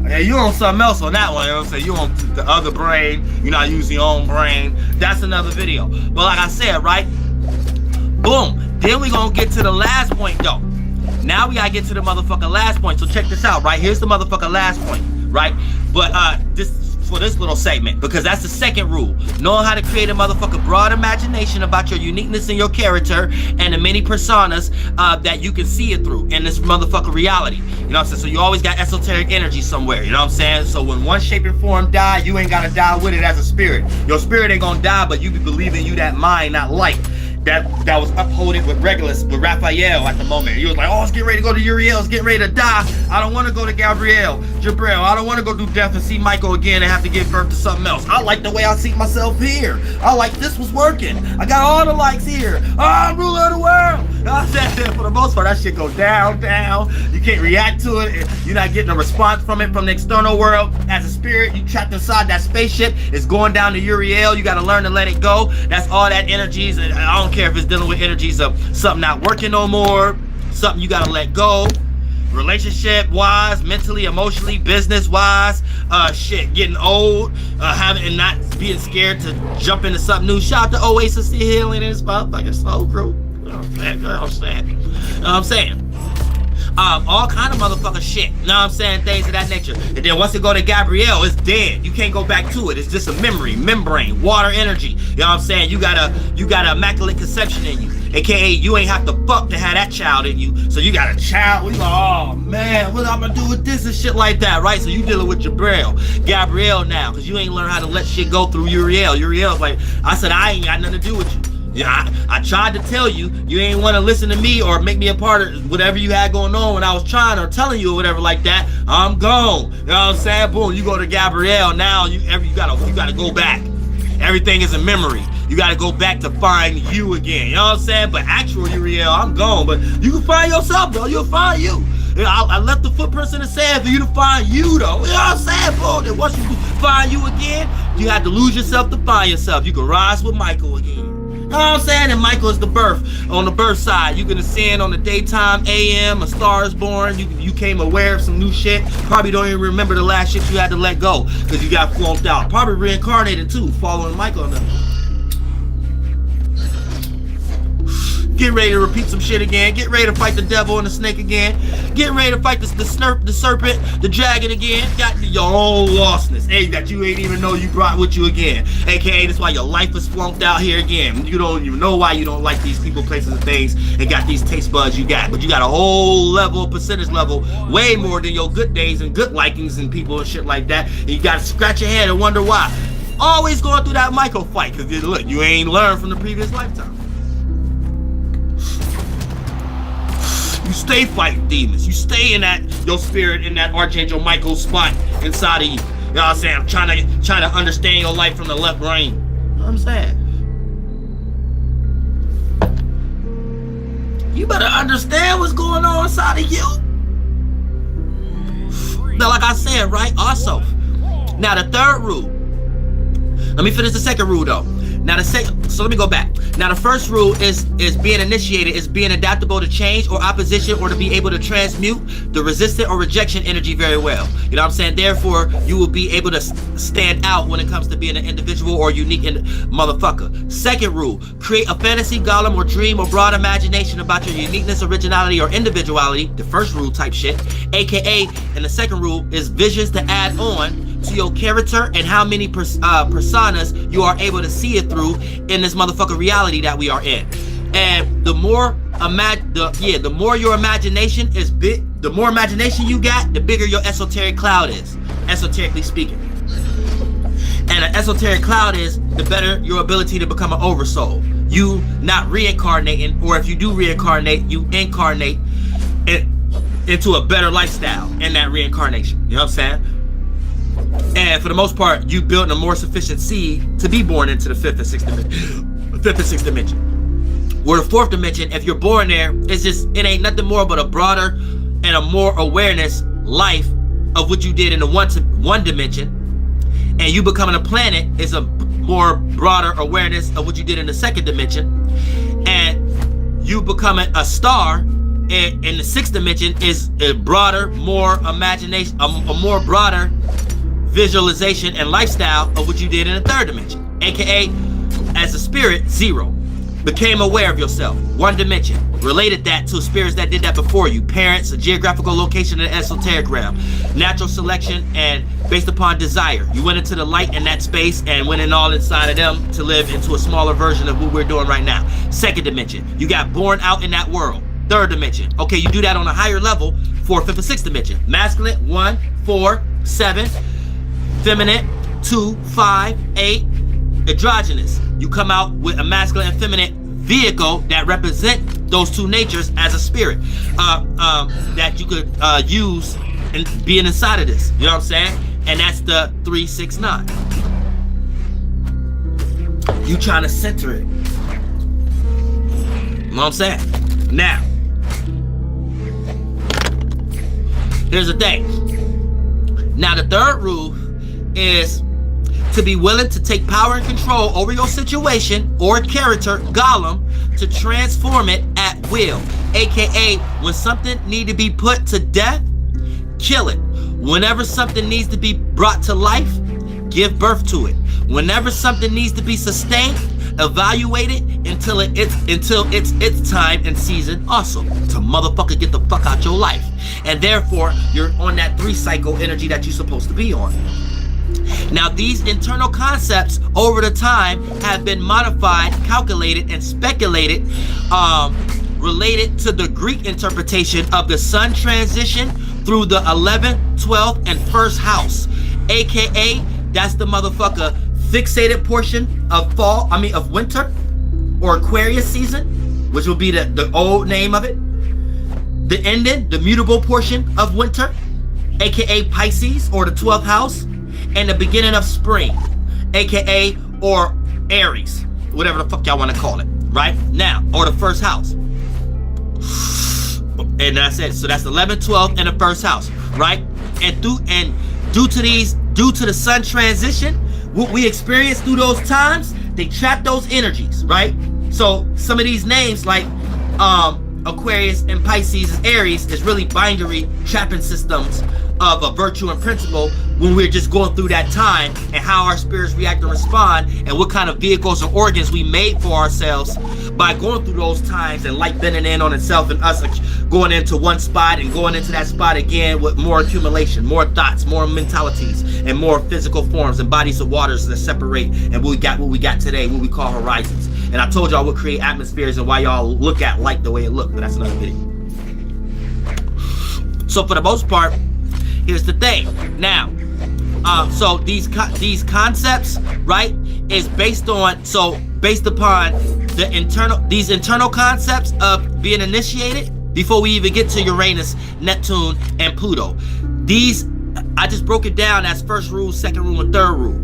S1: Yeah, you on something else on that one. You know what I'm saying? You on the other brain. You're not using your own brain. That's another video. But like I said, right? Boom. Then we gonna get to the last point, though. Now we gotta get to the motherfucking last point. So check this out, right? Here's the motherfucking last point, right? But for this little segment, because that's the second rule. Knowing how to create a motherfucking broad imagination about your uniqueness and your character and the many personas that you can see it through in this motherfucking reality. You know what I'm saying? So you always got esoteric energy somewhere. You know what I'm saying? So when one shape and form die, you ain't gotta die with it as a spirit. Your spirit ain't gonna die, but you be believing you that mind, not light. That was upholded with Regulus, with Raphael at the moment. He was like, oh, it's getting ready to go to Uriel, it's getting ready to die. I don't want to go to Jabril. I don't want to go do death and see Michael again and have to give birth to something else. I like the way I see myself here. I like this was working. I got all the likes here. Oh, I'm ruler of the world. I said, for the most part, that shit go down. You can't react to it. You're not getting a response from it from the external world. As a spirit, you trapped inside that spaceship. It's going down to Uriel. You got to learn to let it go. That's all that energies. And I don't care if it's dealing with energies of something not working no more, something you gotta let go, relationship wise, mentally, emotionally, business wise, shit, getting old, having and not being scared to jump into something new. Shout out to Oasis Healing and his motherfucking soul group. You know what I'm saying? All kind of motherfucking shit. You know what I'm saying? Things of that nature. And then once it go to Gabrielle, it's dead. You can't go back to it. It's just a memory, membrane, water energy. You know what I'm saying? You got a immaculate conception in you. AKA, you ain't have to fuck to have that child in you. So you got a child. We like, oh man, what I'm gonna do with this and shit like that, right? So you dealing with Gabrielle now, because you ain't learned how to let shit go through Uriel. Uriel's like, I said, I ain't got nothing to do with you. Yeah, I tried to tell you, you ain't want to listen to me or make me a part of whatever you had going on when I was trying or telling you or whatever like that. I'm gone. You know what I'm saying? Boom, you go to Gabrielle now. You gotta go back. Everything is a memory. You gotta go back to find you again. You know what I'm saying? But actual Uriel, I'm gone. But you can find yourself though. You'll find you. I left the footprints in the sand for you to find you though. You know what I'm saying? Boom. Then once you find you again, you have to lose yourself to find yourself. You can rise with Michael again. You know what I'm saying? And Michael is the birth. On the birth side, you can ascend on the daytime, AM, a star is born. You came aware of some new shit. Probably don't even remember the last shit you had to let go because you got flunked out. Probably reincarnated too, following Michael on the... Get ready to repeat some shit again. Get ready to fight the devil and the snake again. Get ready to fight the serpent, the dragon again. Got your own lostness. Hey, that you ain't even know you brought with you again. AKA, that's why your life is flunked out here again. You don't even know why you don't like these people, places, and things, and got these taste buds you got. But you got a whole level, percentage level, way more than your good days and good likings and people and shit like that. And you gotta scratch your head and wonder why. Always going through that Michael fight, because look, you ain't learned from the previous lifetime. You stay fighting demons. You stay in that, your spirit in that Archangel Michael spot inside of you. You know what I'm saying? I'm trying to understand your life from the left brain. You know what I'm saying? You better understand what's going on inside of you. Now, like I said, right? Also, now the third rule. Let me finish the second rule though. Now so let me go back. Now, the first rule is being initiated, is being adaptable to change or opposition, or to be able to transmute the resistant or rejection energy very well. You know what I'm saying? Therefore, you will be able to stand out when it comes to being an individual or unique motherfucker. Second rule, create a fantasy, golem, or dream or broad imagination about your uniqueness, originality, or individuality. The first rule type shit. AKA, and the second rule is visions to add on to your character and how many personas you are able to see it through in this motherfucker reality that we are in. And the more the more your imagination is big, the more imagination you got, the bigger your esoteric cloud is, esoterically speaking. And an esoteric cloud is, the better your ability to become an oversoul. You not reincarnating, or if you do reincarnate, you incarnate into a better lifestyle in that reincarnation. You know what I'm saying? And for the most part, you build a more sufficient seed to be born into the fifth and sixth dimension. Where the fourth dimension, if you're born there, it ain't nothing more but a broader and a more awareness life of what you did in the one dimension. And you becoming a planet is a more broader awareness of what you did in the second dimension. And you becoming a star in the sixth dimension is a broader, more imagination, a more broader visualization and lifestyle of what you did in the third dimension. AKA, as a spirit, 0. Became aware of yourself, 1 dimension. Related that to spirits that did that before you. Parents, a geographical location in the esoteric realm. Natural selection and based upon desire. You went into the light in that space and went in all inside of them to live into a smaller version of what we're doing right now. Second dimension, you got born out in that world. Third dimension, okay, you do that on a higher level. 4th, 5th, and 6th dimension. Masculine, 1, 4, 7. Feminine, 2, 5, 8. Androgynous, you come out with a masculine and feminine vehicle that represent those two natures as a spirit that you could use in being inside of this. You know what I'm saying? And that's the 3, 6, 9. You trying to center it. You know what I'm saying? Now, here's the thing. Now, the third rule is to be willing to take power and control over your situation or character, golem, to transform it at will. AKA, when something need to be put to death, kill it. Whenever something needs to be brought to life, give birth to it. Whenever something needs to be sustained, evaluate it until it's its time and season also to motherfucker get the fuck out your life. And therefore, you're on that 3 cycle energy that you're supposed to be on. Now, these internal concepts over the time have been modified, calculated, and speculated, related to the Greek interpretation of the sun transition through the 11th, 12th, and 1st house. AKA, that's the motherfucker fixated portion of of winter or Aquarius season, which will be the old name of it. The ending, the mutable portion of winter, AKA Pisces or the 12th house. And the beginning of spring, aka or Aries, whatever the fuck y'all want to call it, right? Now, or the 1st house. And that's it. So that's 11th, 12th, and the 1st house, right? And due to the sun transition, what we experience through those times, they trap those energies, right? So some of these names like Aquarius and Pisces and Aries is really binary trapping systems of a virtue and principle when we're just going through that time, and how our spirits react and respond, and what kind of vehicles and organs we made for ourselves by going through those times, and light bending in on itself, and us going into one spot and going into that spot again with more accumulation, more thoughts, more mentalities, and more physical forms and bodies of waters that separate, and what we got today, what we call horizons. And I told y'all what create atmospheres and why y'all look at light the way it looks, but that's another video. So for the most part, here's the thing. Now, so these concepts, right, is based upon these internal concepts of being initiated before we even get to Uranus, Neptune, and Pluto. These, I just broke it down as 1st rule, 2nd rule, and 3rd rule.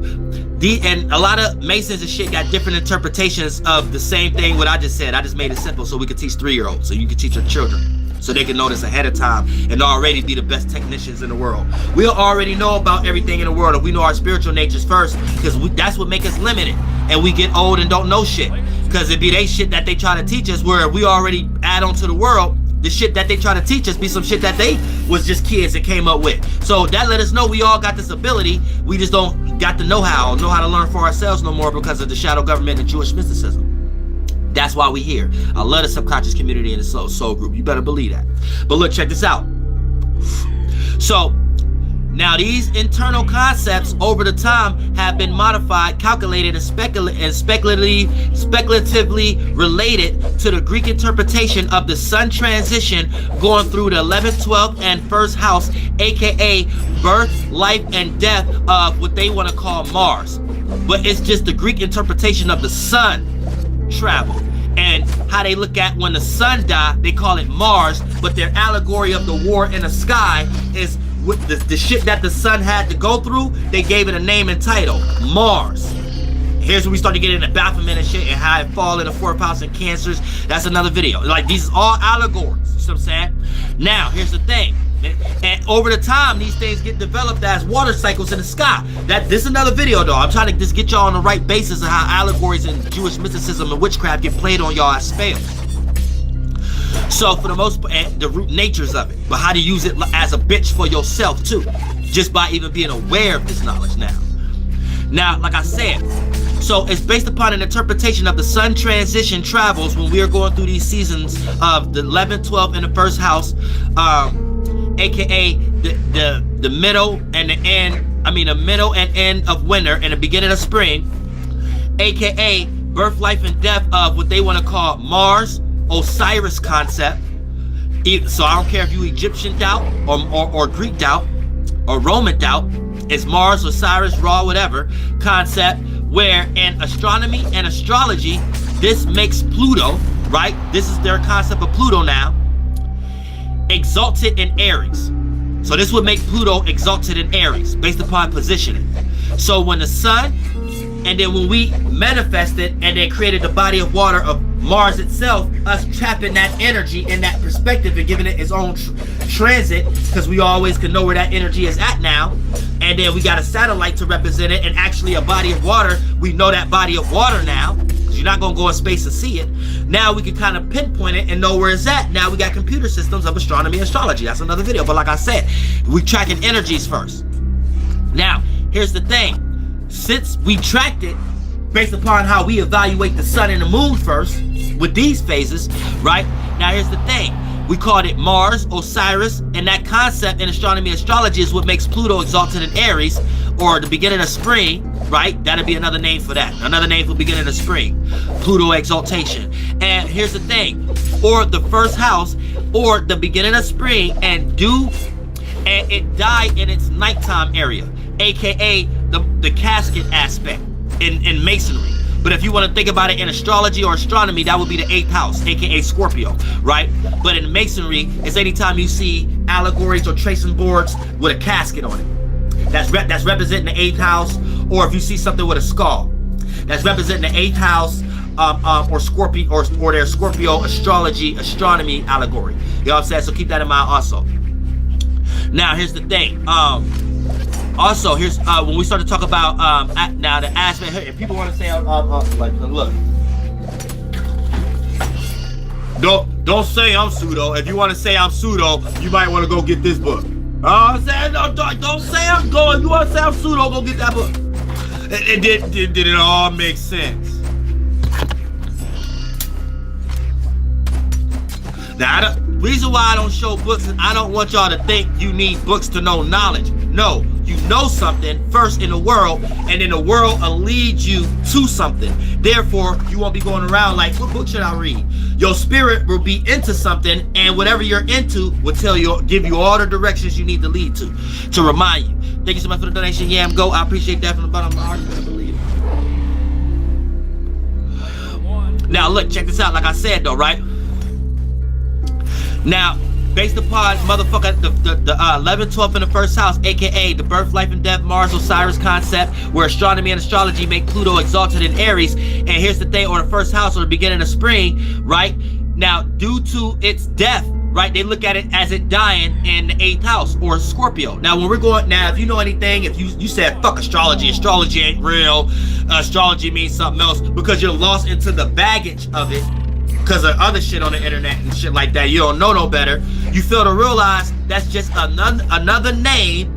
S1: And a lot of Masons and shit got different interpretations of the same thing what I just said. I just made it simple so we could teach 3-year-olds, so you can teach your children, so they can know this ahead of time and already be the best technicians in the world. We'll already know about everything in the world, and we know our spiritual natures first, because that's what makes us limited, and we get old and don't know shit. Because it be they shit that they try to teach us where we already add on to the world. The shit that they try to teach us be some shit that they was just kids that came up with. So that let us know we all got this ability. We just don't got the know-how to learn for ourselves no more because of the shadow government and Jewish mysticism. That's why we here. I love the subconscious community and the soul group. You better believe that. But look, check this out. So now these internal concepts over the time have been modified, calculated, and speculatively related to the Greek interpretation of the sun transition going through the 11th, 12th, and 1st house, aka birth, life, and death of what they want to call Mars. But it's just the Greek interpretation of the sun travel. And how they look at when the sun died, they call it Mars, but their allegory of the war in the sky is with the shit that the sun had to go through. They gave it a name and title, Mars. Here's where we start to get into Baphomet and shit and how it fall in the 4th house and Cancers. That's another video. Like, these is all allegories. You see what I'm saying? Now, here's the thing. And over the time, these things get developed as water cycles in the sky. This is another video, though. I'm trying to just get y'all on the right basis of how allegories and Jewish mysticism and witchcraft get played on y'all as spells. So for the most part, the root natures of it, but how to use it as a bitch for yourself too, just by even being aware of this knowledge now. Now, like I said, so it's based upon an interpretation of the sun transition travels when we are going through these seasons of the 11th, 12th, and the 1st house, aka the middle and the end. The middle and end of winter and the beginning of spring, aka birth, life, and death of what they want to call Mars, Osiris concept. So I don't care if you Egyptian doubt or Greek doubt or Roman doubt, it's Mars, Osiris, Ra, whatever concept, where in astronomy and astrology, this makes Pluto, right? This is their concept of Pluto now, exalted in Aries. So this would make Pluto exalted in Aries based upon positioning. So when the sun, and then when we manifested and then created the body of water of Mars itself, us trapping that energy in that perspective and giving it its own transit, because we always can know where that energy is at now. And then we got a satellite to represent it, and actually a body of water. We know that body of water now, because you're not going to go in space and see it. Now we can kind of pinpoint it and know where it's at. Now we got computer systems of astronomy and astrology. That's another video. But like I said, we tracking energies first. Now, here's the thing. Since we tracked it based upon how we evaluate the sun and the moon first with these phases, right? Now here's the thing. We called it Mars, Osiris, and that concept in astronomy and astrology is what makes Pluto exalted in Aries, or the beginning of spring, right? That'd be another name for that. Another name for beginning of spring. Pluto exaltation. And here's the thing. Or the 1st house, or the beginning of spring, and it died in its nighttime area, aka the casket aspect in masonry. But if you want to think about it in astrology or astronomy, that would be the 8th house, aka Scorpio, right? But in masonry, it's anytime you see allegories or tracing boards with a casket on it. That's representing the 8th house, or if you see something with a skull, that's representing the 8th house, or Scorpio, or their Scorpio astronomy allegory. You know what I'm saying? So keep that in mind also. Now here's the thing. Also, here's when we start to talk about now the aspect. If people want to say like, look, don't say I'm pseudo. If you want to say I'm pseudo, you might want to go get this book. I'm saying don't say I'm going. You want to say I'm pseudo? Go get that book. Did it all make sense? Now, the reason why I don't show books is I don't want y'all to think you need books to know knowledge. No, you know something first in the world, and then the world will lead you to something. Therefore, you won't be going around like, what book should I read? Your spirit will be into something, and whatever you're into will give you all the directions you need to lead to remind you. Thank you so much for the donation, Yam Go. I appreciate that from the bottom of my heart. You better believe it. Now, look, check this out. Like I said, though, right? Now, based upon motherfucker the 11th, 12th, and the 1st house, aka the birth, life, and death, Mars, Osiris concept, where astronomy and astrology make Pluto exalted in Aries. And here's the thing, or the 1st house, or the beginning of spring, right? Now, due to its death right? They look at it as it dying in the 8th house or Scorpio. Now, when we're going, now, if you know anything, if you said, fuck astrology ain't real, astrology means something else, because you're lost into the baggage of it, because of other shit on the internet and shit like that, you don't know no better, you fail to realize that's just another name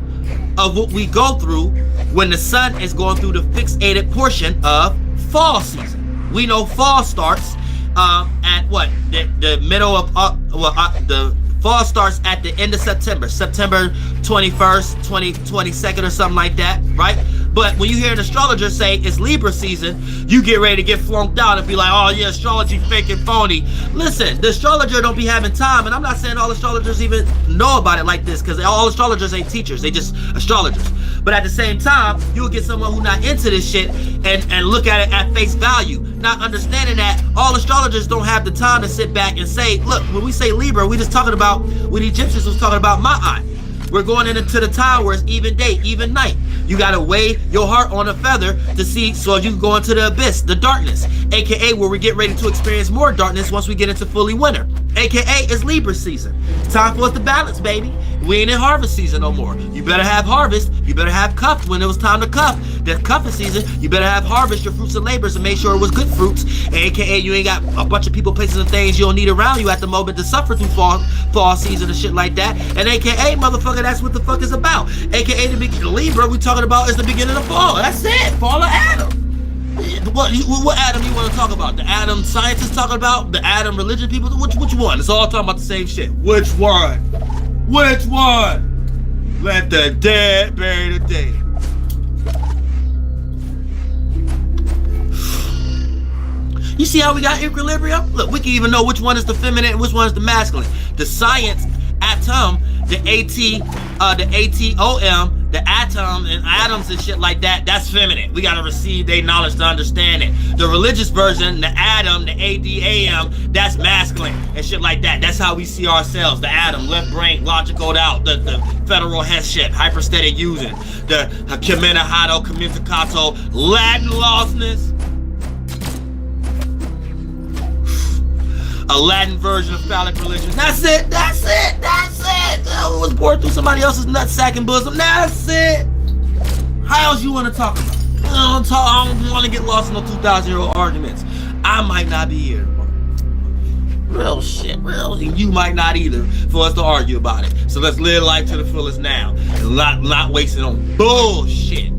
S1: of what we go through when the sun is going through the fixated portion of fall season. We know fall starts at what? The middle of, the fall starts at the end of September 21st, 22nd or something like that, right? But when you hear an astrologer say it's Libra season, you get ready to get flunked out and be like, oh yeah, astrology fake and phony. Listen, the astrologer don't be having time, and I'm not saying all astrologers even know about it like this, because all astrologers ain't teachers, they just astrologers. But at the same time, you'll get someone who's not into this shit and look at it at face value, not understanding that all astrologers don't have the time to sit back and say, look, when we say Libra, we just talking about what the Egyptians was talking about Ma'at. We're going into the time where it's even day, even night. You gotta weigh your heart on a feather to see, so you can go into the abyss, the darkness, aka where we get ready to experience more darkness once we get into fully winter, aka it's Libra season. Time for us to balance, baby. We ain't in harvest season no more. You better have harvest. You better have cuff when it was time to cuff. That cuffing season, you better have harvest your fruits and labors and make sure it was good fruits, aka you ain't got a bunch of people, places, and things you don't need around you at the moment to suffer through fall season and shit like that. And aka, motherfucker, that's what the fuck is about. Aka the Libra we talking about is the beginning of fall. That's it. Fall of Adam. What Adam you want to talk about? The Adam scientists talking about? The Adam religion people? Which one? It's all talking about the same shit. Which one? Which one? Let the dead bury the dead. You see how we got equilibrium? Look, we can even know which one is the feminine and which one is the masculine. The science, atom, the atom, the atom and atoms and shit like that, that's feminine. We gotta receive their knowledge to understand it. The religious version, the atom, the ADAM, that's masculine and shit like that. That's how we see ourselves. The atom, left brain, logical out, the federal head shit, hyperstatic using, the communicato, communicato, Latin lostness. A Latin version of phallic religion. That's it. That's it. That's it. I was born through somebody else's nutsack bosom. That's it. How else you want to talk about? I don't want to get lost in no 2,000-year-old arguments. I might not be here tomorrow. Real shit. Real. And you might not either for us to argue about it. So let's live life to the fullest now and not wasting on bullshit.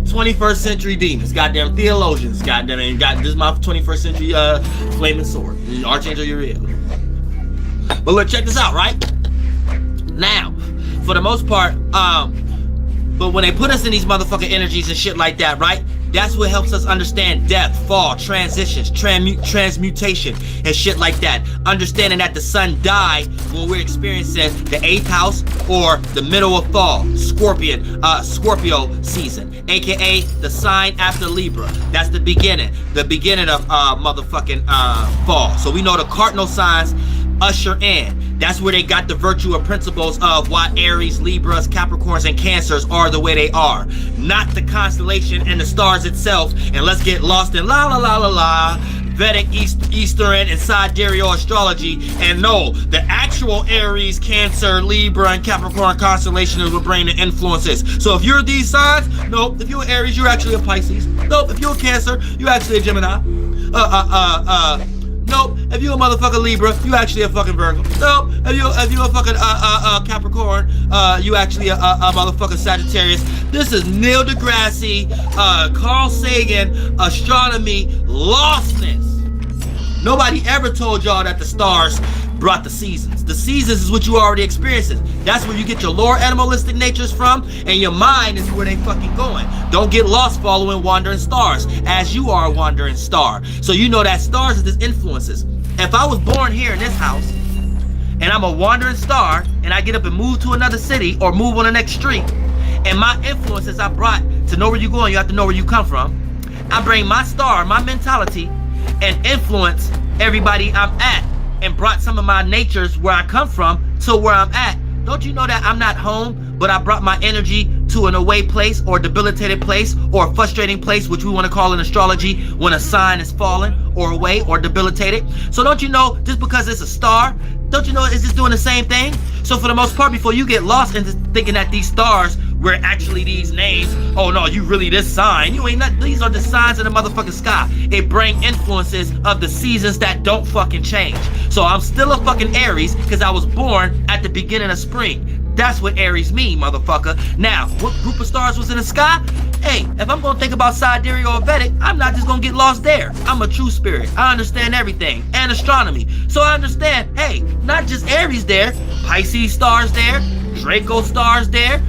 S1: 21st century demons, goddamn theologians, goddamn, and this is my 21st century flaming sword, Archangel Uriel. But look, check this out, right? Now, for the most part, but when they put us in these motherfucking energies and shit like that, right? That's what helps us understand death, fall, transitions, transmutation, and shit like that. Understanding that the sun died when we're experiencing the 8th house or the middle of fall, Scorpio season, aka the sign after Libra. That's the beginning of motherfucking fall. So we know the cardinal signs usher in. That's where they got the virtue or principles of why Aries, Libras, Capricorns, and Cancers are the way they are. Not the constellation and the stars itself. And let's get lost in la la la la la, Vedic, Eastern, and sidereal astrology. And no, the actual Aries, Cancer, Libra, and Capricorn constellations will bring the influences. So if you're these signs, nope. If you're Aries, you're actually a Pisces. Nope. If you're a Cancer, you're actually a Gemini. Nope. If you a motherfucking Libra, you actually a fucking Virgo. Nope. If you a fucking Capricorn, you actually a motherfucking Sagittarius. This is Neil deGrasse, Carl Sagan, astronomy lostness. Nobody ever told y'all that the stars brought the seasons. The seasons is what you already experiencing. That's where you get your lower animalistic natures from, and your mind is where they fucking going. Don't get lost following wandering stars, as you are a wandering star. So you know that stars is just influences. If I was born here in this house, and I'm a wandering star, and I get up and move to another city, or move on the next street, and my influences I brought to know where you're going, you have to know where you come from. I bring my star, my mentality, and influence everybody I'm at, and brought some of my natures where I come from to where I'm at. Don't you know that I'm not home, but I brought my energy to an away place or debilitated place or frustrating place, which we want to call in astrology when a sign is fallen or away or debilitated. So don't you know, just because it's a star, don't you know it's just doing the same thing? So for the most part, before you get lost into thinking that these stars were actually these names, oh no, you really this sign, you ain't not, these are the signs in the motherfucking sky. It bring influences of the seasons that don't fucking change. So I'm still a fucking Aries because I was born at the beginning of spring. That's what Aries mean, motherfucker. Now, what group of stars was in the sky? Hey, if I'm gonna think about sidereal or Vedic, I'm not just gonna get lost there. I'm a true spirit. I understand everything and astronomy. So I understand, hey, not just Aries there, Pisces stars there, Draco stars there,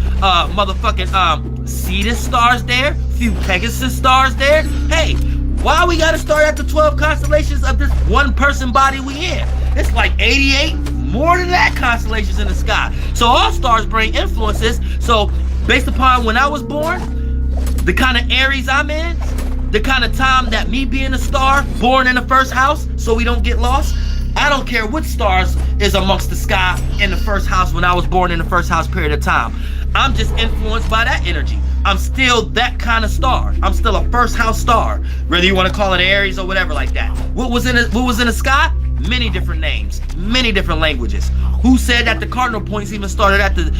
S1: Cetus stars there, few Pegasus stars there. Hey, why we gotta start at the 12 constellations of this one person body we in? It's like 88, more than that constellations in the sky. So all stars bring influences. So based upon when I was born, the kind of Aries I'm in, the kind of time that me being a star, born in the first house, so we don't get lost, I don't care what stars is amongst the sky in the first house when I was born in the first house period of time. I'm just influenced by that energy. I'm still that kind of star. I'm still a first house star, whether you want to call it Aries or whatever like that. What was in the sky? Many different names, many different languages. Who said that the cardinal points even started at the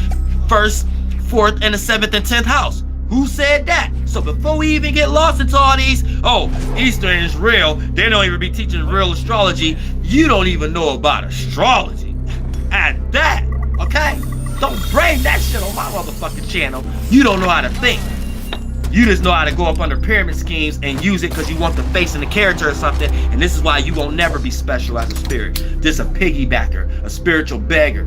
S1: first, fourth, and the seventh and 10th house? Who said that? So before we even get lost into all these, oh, Eastern is real, they don't even be teaching real astrology, you don't even know about astrology. At that, okay? Don't bring that shit on my motherfucking channel. You don't know how to think. You just know how to go up under pyramid schemes and use it because you want the face and the character or something, and this is why you won't never be special as a spirit. Just a piggybacker, a spiritual beggar.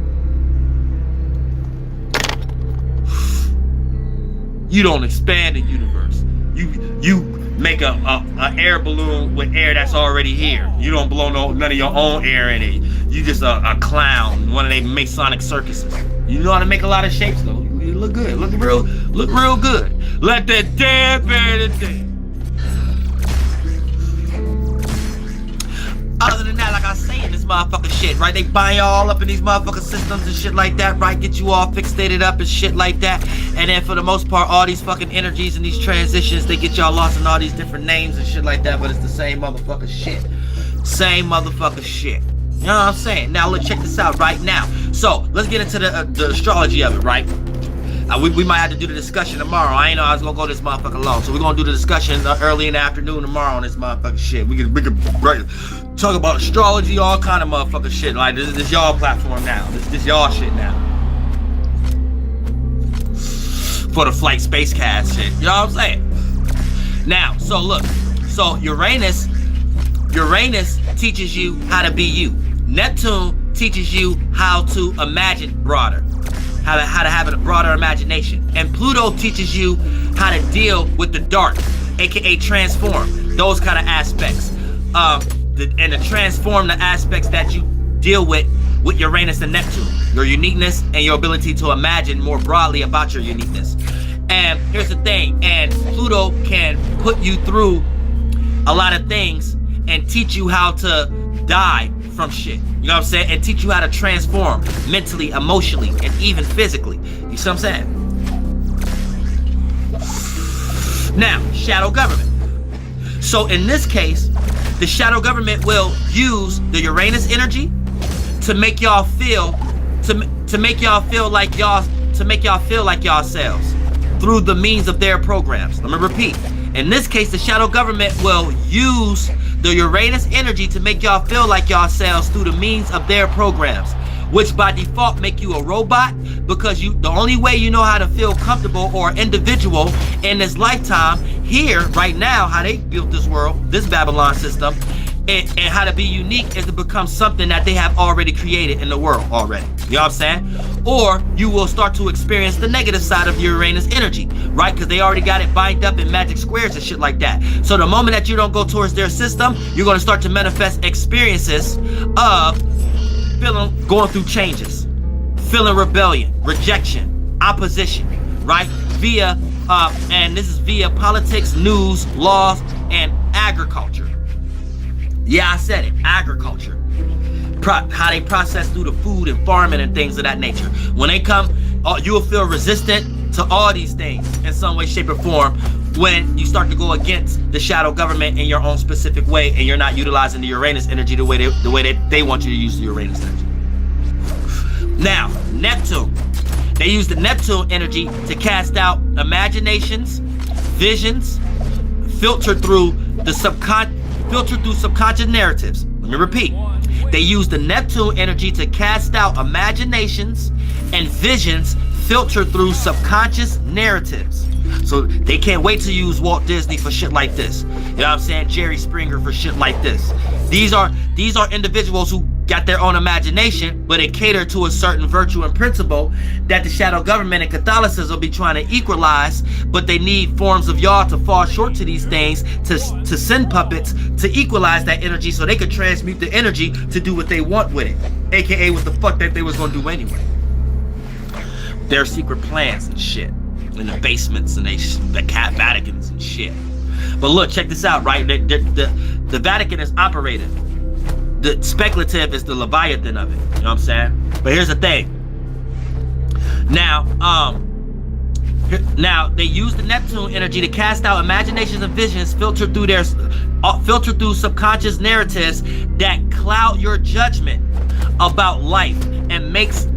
S1: You don't expand the universe. You make a air balloon with air that's already here. You don't blow none of your own air in it. You just a clown, one of they Masonic circuses. You know how to make a lot of shapes though. You look good, look real good. Let the dead bury the dead. Other than that, like I say in this motherfucking shit, right? They buy y'all up in these motherfucking systems and shit like that, right? Get you all fixated up and shit like that. And then for the most part, all these fucking energies and these transitions, they get y'all lost in all these different names and shit like that, but it's the same motherfucking shit. Same motherfucking shit. You know what I'm saying? Now let's check this out right now. So let's get into the astrology of it, right? We might have to do the discussion tomorrow. I ain't know I was gonna go this motherfucker long, so we're gonna do the discussion early in the afternoon tomorrow on this motherfucking shit. We can talk about astrology, all kind of motherfucking shit. Like this y'all platform now. This y'all shit now. For the flight space cast shit. You know what I'm saying? Now, so look. So Uranus teaches you how to be you. Neptune teaches you how to imagine broader. How to have a broader imagination. And Pluto teaches you how to deal with the dark, aka transform those kind of aspects. And to transform the aspects that you deal with Uranus and Neptune, your uniqueness and your ability to imagine more broadly about your uniqueness. And here's the thing, and Pluto can put you through a lot of things and teach you how to die from shit. You know what I'm saying? And teach you how to transform mentally, emotionally, and even physically. You see what I'm saying? Now, shadow government. So in this case, the shadow government will use the Uranus energy to make y'all feel like yourselves through the means of their programs. Let me repeat. In this case, the shadow government will use the Uranus energy to make y'all feel like yourselves through the means of their programs, which by default make you a robot, because the only way you know how to feel comfortable or individual in this lifetime here right now, how they built this world, this Babylon system, and how to be unique is to become something that they have already created in the world already. You know what I'm saying? Or you will start to experience the negative side of your Uranus energy, right? Because they already got it bind up in magic squares and shit like that. So the moment that you don't go towards their system, you're going to start to manifest experiences of going through changes, feeling rebellion, rejection, opposition, right? And this is via politics, news, laws, and agriculture. Yeah, I said it, agriculture. How they process through the food and farming and things of that nature. When they come, you will feel resistant to all these things in some way, shape, or form when you start to go against the shadow government in your own specific way, and you're not utilizing the Uranus energy the way that they want you to use the Uranus energy. Now, Neptune. They use the Neptune energy to cast out imaginations, visions, filter through subconscious narratives. Let me repeat. They use the Neptune energy to cast out imaginations and visions filtered through subconscious narratives. So they can't wait to use Walt Disney for shit like this. You know what I'm saying? Jerry Springer for shit like this. These are individuals who got their own imagination, but they cater to a certain virtue and principle that the shadow government and Catholicism will be trying to equalize, but they need forms of y'all to fall short to these things, to send puppets to equalize that energy so they could transmute the energy to do what they want with it, aka what the fuck that they was gonna do anyway. Their secret plans and shit in the basements and the Vaticans and shit. But look, check this out, right? The Vatican is operated. The speculative is the Leviathan of it. You know what I'm saying? But here's the thing. Now they use the Neptune energy to cast out imaginations and visions filtered through subconscious narratives that cloud your judgment about life and makes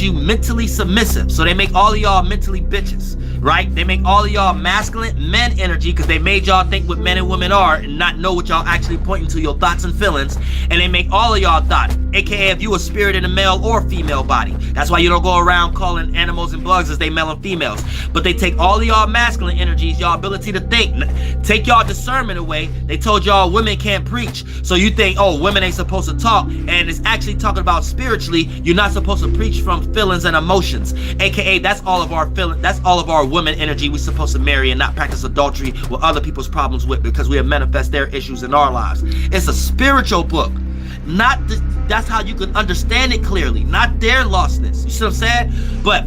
S1: you mentally submissive. So they make all of y'all mentally bitches, right? They make all of y'all masculine men energy because they made y'all think what men and women are and not know what y'all actually pointing to, your thoughts and feelings. And they make all of y'all thought, aka if you a spirit in a male or female body. That's why you don't go around calling animals and bugs as they male and females. But they take all of y'all masculine energies, y'all ability to think, take y'all discernment away. They told y'all women can't preach. So you think, oh, women ain't supposed to talk. And it's actually talking about spiritually, you're not supposed to preach from feelings and emotions. AKA that's all of our feelings, that's all of our women energy we're supposed to marry and not practice adultery with other people's problems with, because we have manifest their issues in our lives. It's a spiritual book. That's how you can understand it clearly, not their lostness. You see what I'm saying? But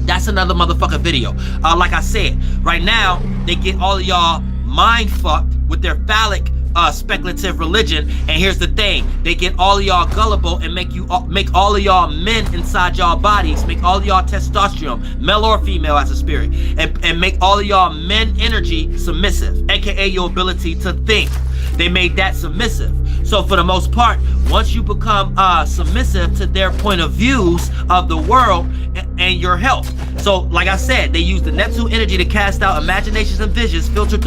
S1: that's another motherfucking video. Like I said, right now they get all of y'all mind fucked with their phallic speculative religion. And here's the thing, they get all of y'all gullible and make all of y'all men inside y'all bodies, make all of y'all testosterone, male or female as a spirit, and make all of y'all men energy submissive, aka your ability to think. They made that submissive. So for the most part, once you become submissive to their point of views of the world and your health. So like I said, they use the Neptune energy to cast out imaginations and visions filtered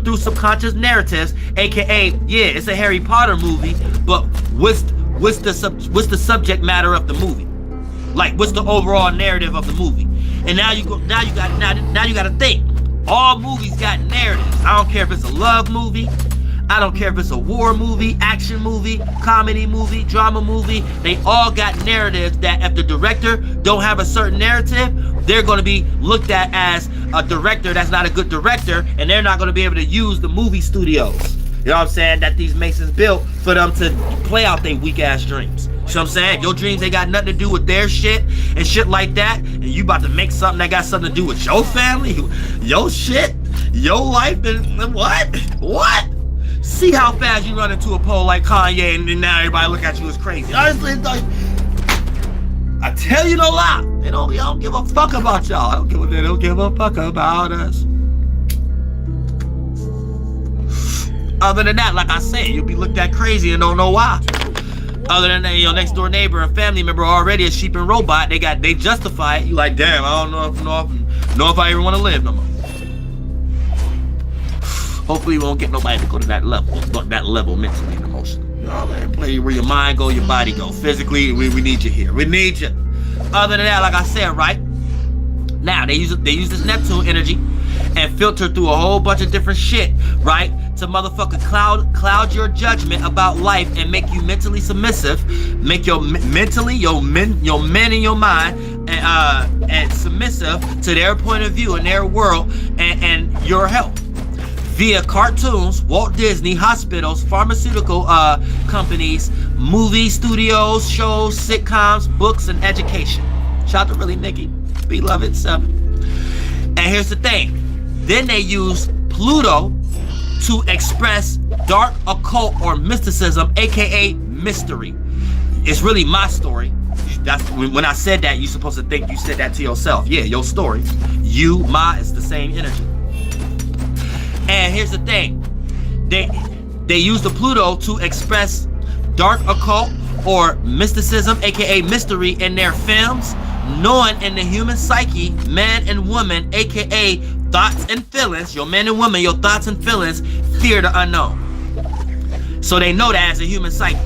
S1: through subconscious narratives, aka yeah, it's a Harry Potter movie, but what's the subject matter of the movie? Like what's the overall narrative of the movie? And now you got to think. All movies got narratives. I don't care if it's a love movie, I don't care if it's a war movie, action movie, comedy movie, drama movie. They all got narratives that if the director don't have a certain narrative, they're going to be looked at as a director that's not a good director, and they're not going to be able to use the movie studios, you know what I'm saying, that these Masons built for them to play out their weak ass dreams. You know what I'm saying? Your dreams ain't got nothing to do with their shit and shit like that, and you about to make something that got something to do with your family, your shit, your life, and what? See how fast you run into a pole like Kanye, and then now everybody look at you as crazy. Honestly, I tell you no lie, they don't give a fuck about y'all. They don't give a fuck about us. Other than that, like I said, you'll be looked at crazy and don't know why. Other than that, your next door neighbor and family member already a sheep and robot. They justify it. You like, damn, I don't know if I ever want to live no more. Hopefully, we won't get nobody to go to that level mentally and emotionally. You know what I mean? Play where your mind go, your body go. Physically, we need you here. We need you. Other than that, like I said, right? Now they use this Neptune energy and filter through a whole bunch of different shit, right? To motherfucker cloud your judgment about life and make you mentally submissive, make your men in your mind and submissive to their point of view and their world and your health. Via cartoons, Walt Disney, hospitals, pharmaceutical companies, movie studios, shows, sitcoms, books, and education. Shout out to Really Nikki, Beloved 7. And here's the thing. Then they use Pluto to express dark occult or mysticism, aka mystery. It's really my story. That's when I said that, you're supposed to think you said that to yourself. Yeah, your story. You, my, is the same energy. And here's the thing. They use the Pluto to express dark occult or mysticism, aka mystery, in their films, knowing in the human psyche, man and woman, aka thoughts and feelings, your man and woman, your thoughts and feelings, fear the unknown. So they know that as a human psyche.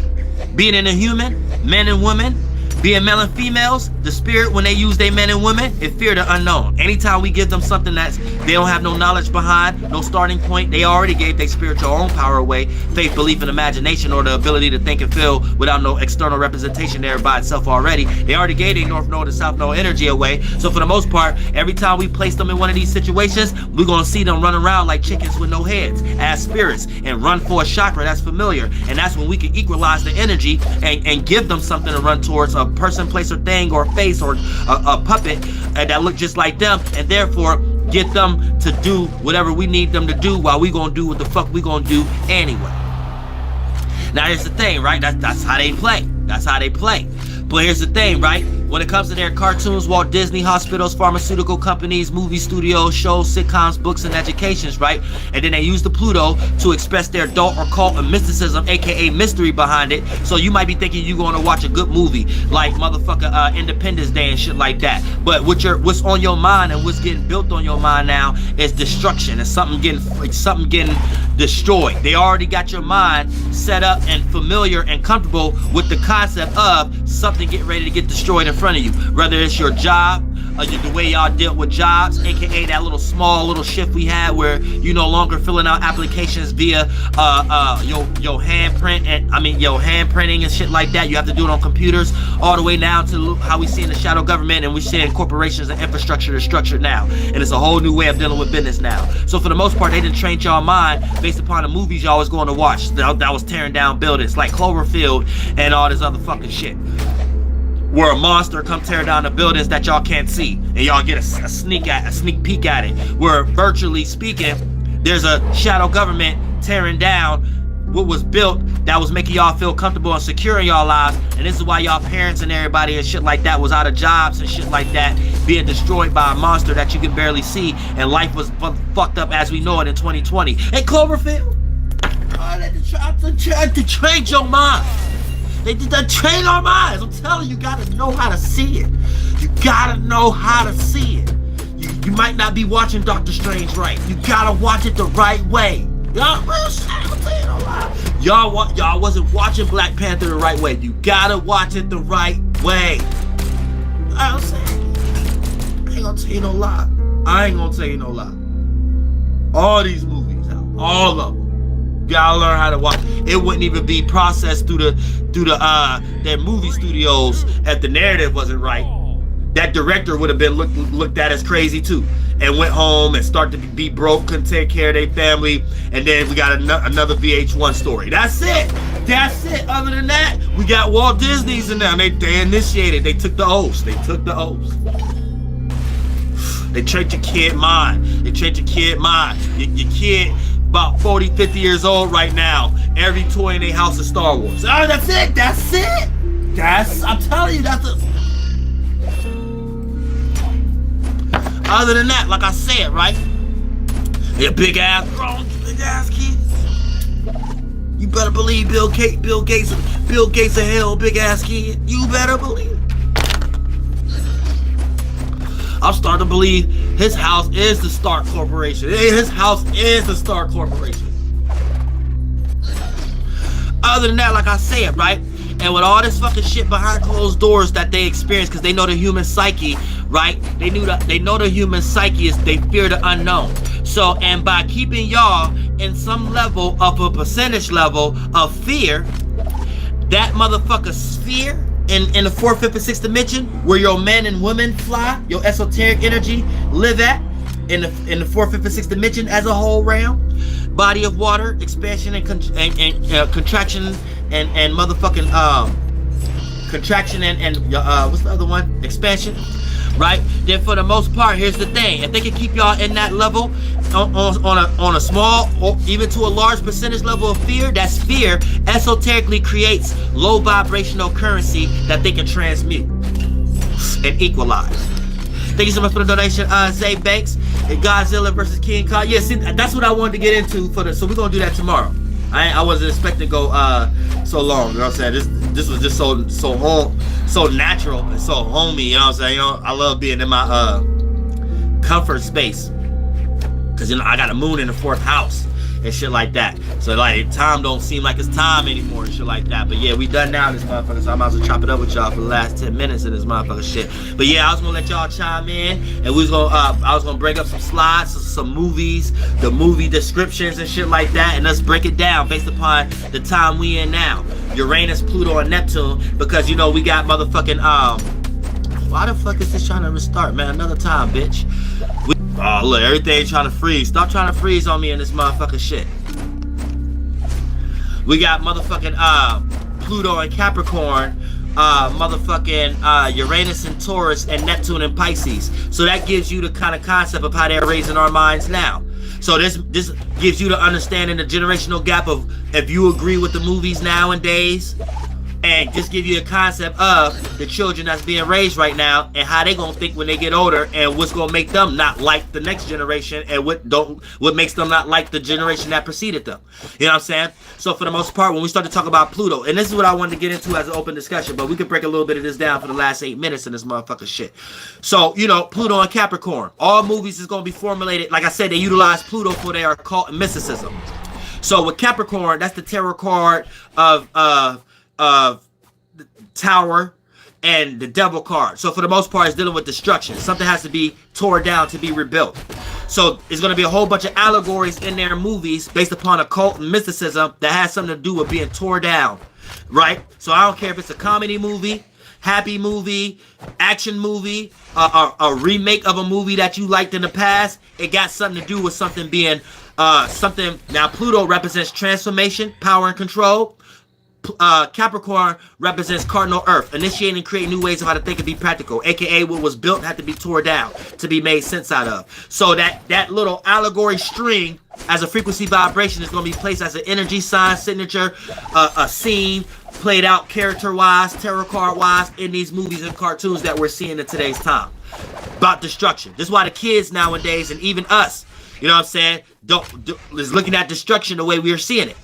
S1: Being in a human, men and women, being male and females, the spirit, when they use their men and women, it fear the unknown. Anytime we give them something that's they don't have no knowledge behind, no starting point, they already gave their spiritual own power away, faith, belief, and imagination, or the ability to think and feel without no external representation there by itself already. They already gave their north node and south node energy away. So for the most part, every time we place them in one of these situations, we're gonna see them run around like chickens with no heads as spirits and run for a chakra that's familiar. And that's when we can equalize the energy and give them something to run towards, a person, place, or thing, or face, or a puppet that look just like them, and therefore get them to do whatever we need them to do while we gonna do what the fuck we gonna do anyway. Now here's the thing, right? That's how they play. That's how they play. But here's the thing, right? When it comes to their cartoons, Walt Disney, hospitals, pharmaceutical companies, movie studios, shows, sitcoms, books, and educations, right? And then they use the Pluto to express their adult occult and mysticism, aka mystery behind it. So you might be thinking you're going to watch a good movie like motherfucker Independence Day and shit like that. But what's on your mind and what's getting built on your mind now is destruction. It's something getting destroyed. They already got your mind set up and familiar and comfortable with the concept of something getting ready to get destroyed in front of you. Whether it's your job, the way y'all dealt with jobs, aka that little shift we had where you no longer filling out applications via your handprint and your handprinting and shit like that. You have to do it on computers, all the way down to how we see in the shadow government, and we see in corporations and infrastructure is structured now. And it's a whole new way of dealing with business now. So for the most part, they didn't train y'all mind based upon the movies y'all was going to watch that was tearing down buildings like Cloverfield and all this other fucking shit, where a monster come tear down the buildings that y'all can't see, and y'all get a sneak peek at it, where virtually speaking there's a shadow government tearing down what was built that was making y'all feel comfortable and secure in y'all lives. And this is why y'all parents and everybody and shit like that was out of jobs and shit like that, being destroyed by a monster that you can barely see, and life was fucked up as we know it in 2020. Hey, Cloverfield, they tried to train your mind. They did that, train our minds. I'm telling you, you gotta know how to see it. You gotta know how to see it. You might not be watching Doctor Strange right. You gotta watch it the right way. Y'all wasn't watching Black Panther the right way. You gotta watch it the right way. I'm saying, I ain't gonna tell you no lie. I ain't gonna tell you no lie. All these movies out, all of them. You gotta learn how to watch. It wouldn't even be processed through their movie studios if the narrative wasn't right. That director would have been looked at as crazy too, and went home and started to be broke, couldn't take care of their family, and then we got another VH1 story. That's it. That's it. Other than that, we got Walt Disney's in there. They initiated. They took the oaths. They trained your kid mind. Your kid about 40, 50 years old right now. Every toy in their house is Star Wars. Oh, that's it. I'm telling you, that's it. Other than that, like I said, right? Your big ass throne, big ass kids. You better believe Bill Gates a hell big ass kid. You better believe it. I'm starting to believe his house is the Stark Corporation. His house is the Stark Corporation. Other than that, like I said, right? And with all this fucking shit behind closed doors that they experience, because they know the human psyche, right? They know the human psyche is they fear the unknown. So, and by keeping y'all in some level of a percentage level of fear, that motherfucker sphere in the fourth, fifth, and sixth dimension, where your men and women fly, your esoteric energy live at, in the fourth, fifth, and sixth dimension as a whole realm, body of water, expansion and contraction and motherfucking contraction and what's the other one? Expansion. right? Then for the most part, here's the thing: if they can keep y'all in that level, on a small or even to a large percentage level of fear, that's fear esoterically creates low vibrational currency that they can transmute and equalize. Thank you so much for the donation, Zay Banks. And Godzilla versus King Kong. Yeah, see, that's what I wanted to get into for the. So we're gonna do that tomorrow. I wasn't expecting to go so long. You know what I'm saying? This was just so natural and so homey. You know what I'm saying? You know, I love being in my comfort space, cause you know I got a moon in the 4th house and shit like that. So like time don't seem like it's time anymore and shit like that. But yeah, we done now this motherfucker. So I might as well chop it up with y'all for the last 10 minutes of this motherfucker shit. But yeah, I was gonna let y'all chime in, and we was gonna I was gonna bring up some slides, some movies, the movie descriptions and shit like that, and let's break it down based upon the time we in now. Uranus, Pluto, and Neptune, because you know we got motherfucking why the fuck is this trying to restart, man? Another time, bitch. Oh, look, everything trying to freeze. Stop trying to freeze on me in this motherfucking shit. We got motherfucking Pluto and Capricorn, motherfucking Uranus and Taurus, and Neptune and Pisces. So that gives you the kind of concept of how they're raising our minds now. So this gives you the understanding the generational gap of if you agree with the movies nowadays, and just give you a concept of the children that's being raised right now and how they gonna think when they get older, and what's gonna make them not like the next generation, and what makes them not like the generation that preceded them. You know what I'm saying? So for the most part, when we start to talk about Pluto, and this is what I wanted to get into as an open discussion, but we could break a little bit of this down for the last 8 minutes in this motherfucker shit. So, you know, Pluto and Capricorn, all movies is gonna be formulated, like I said, they utilize Pluto for their occult and mysticism. So with Capricorn, that's the tarot card of the Tower and the Devil card. So for the most part, it's dealing with destruction. Something has to be torn down to be rebuilt. So it's going to be a whole bunch of allegories in their movies based upon occult and mysticism that has something to do with being torn down, right? So I don't care if it's a comedy movie, happy movie, action movie, a remake of a movie that you liked in the past. It got something to do with something being something. Now Pluto represents transformation, power, and control. Capricorn represents cardinal earth, initiating and creating new ways of how to think and be practical, aka what was built had to be torn down to be made sense out of. So that little allegory string as a frequency vibration is going to be placed as an energy sign signature, a scene played out character wise, tarot card wise in these movies and cartoons that we're seeing in today's time about destruction. This is why the kids nowadays, and even us, you know what I'm saying, is looking at destruction the way we are seeing it.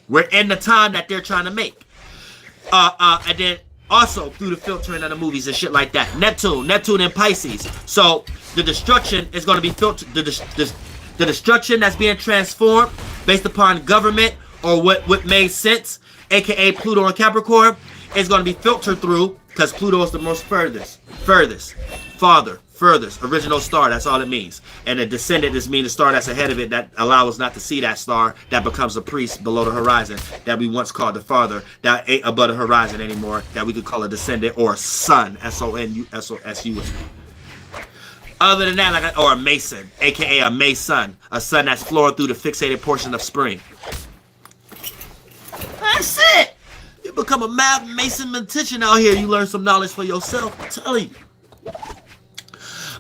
S1: We're in the time that they're trying to make. And then also through the filtering of the movies and shit like that. Neptune and Pisces. So the destruction is going to be filtered. The destruction that's being transformed based upon government or what made sense, aka Pluto and Capricorn, is going to be filtered through, because Pluto is the most furthest, original star. That's all it means. And a descendant just means the star that's ahead of it that allows us not to see that star that becomes a priest below the horizon that we once called the father that ain't above the horizon anymore, that we could call a descendant or a son, S-O-N-U-S-O-S-U-S. Other than that, or a mason, aka a mason, a sun that's flowing through the fixated portion of spring. That's it. You become a mason magician out here. You learn some knowledge for yourself. I'm telling you.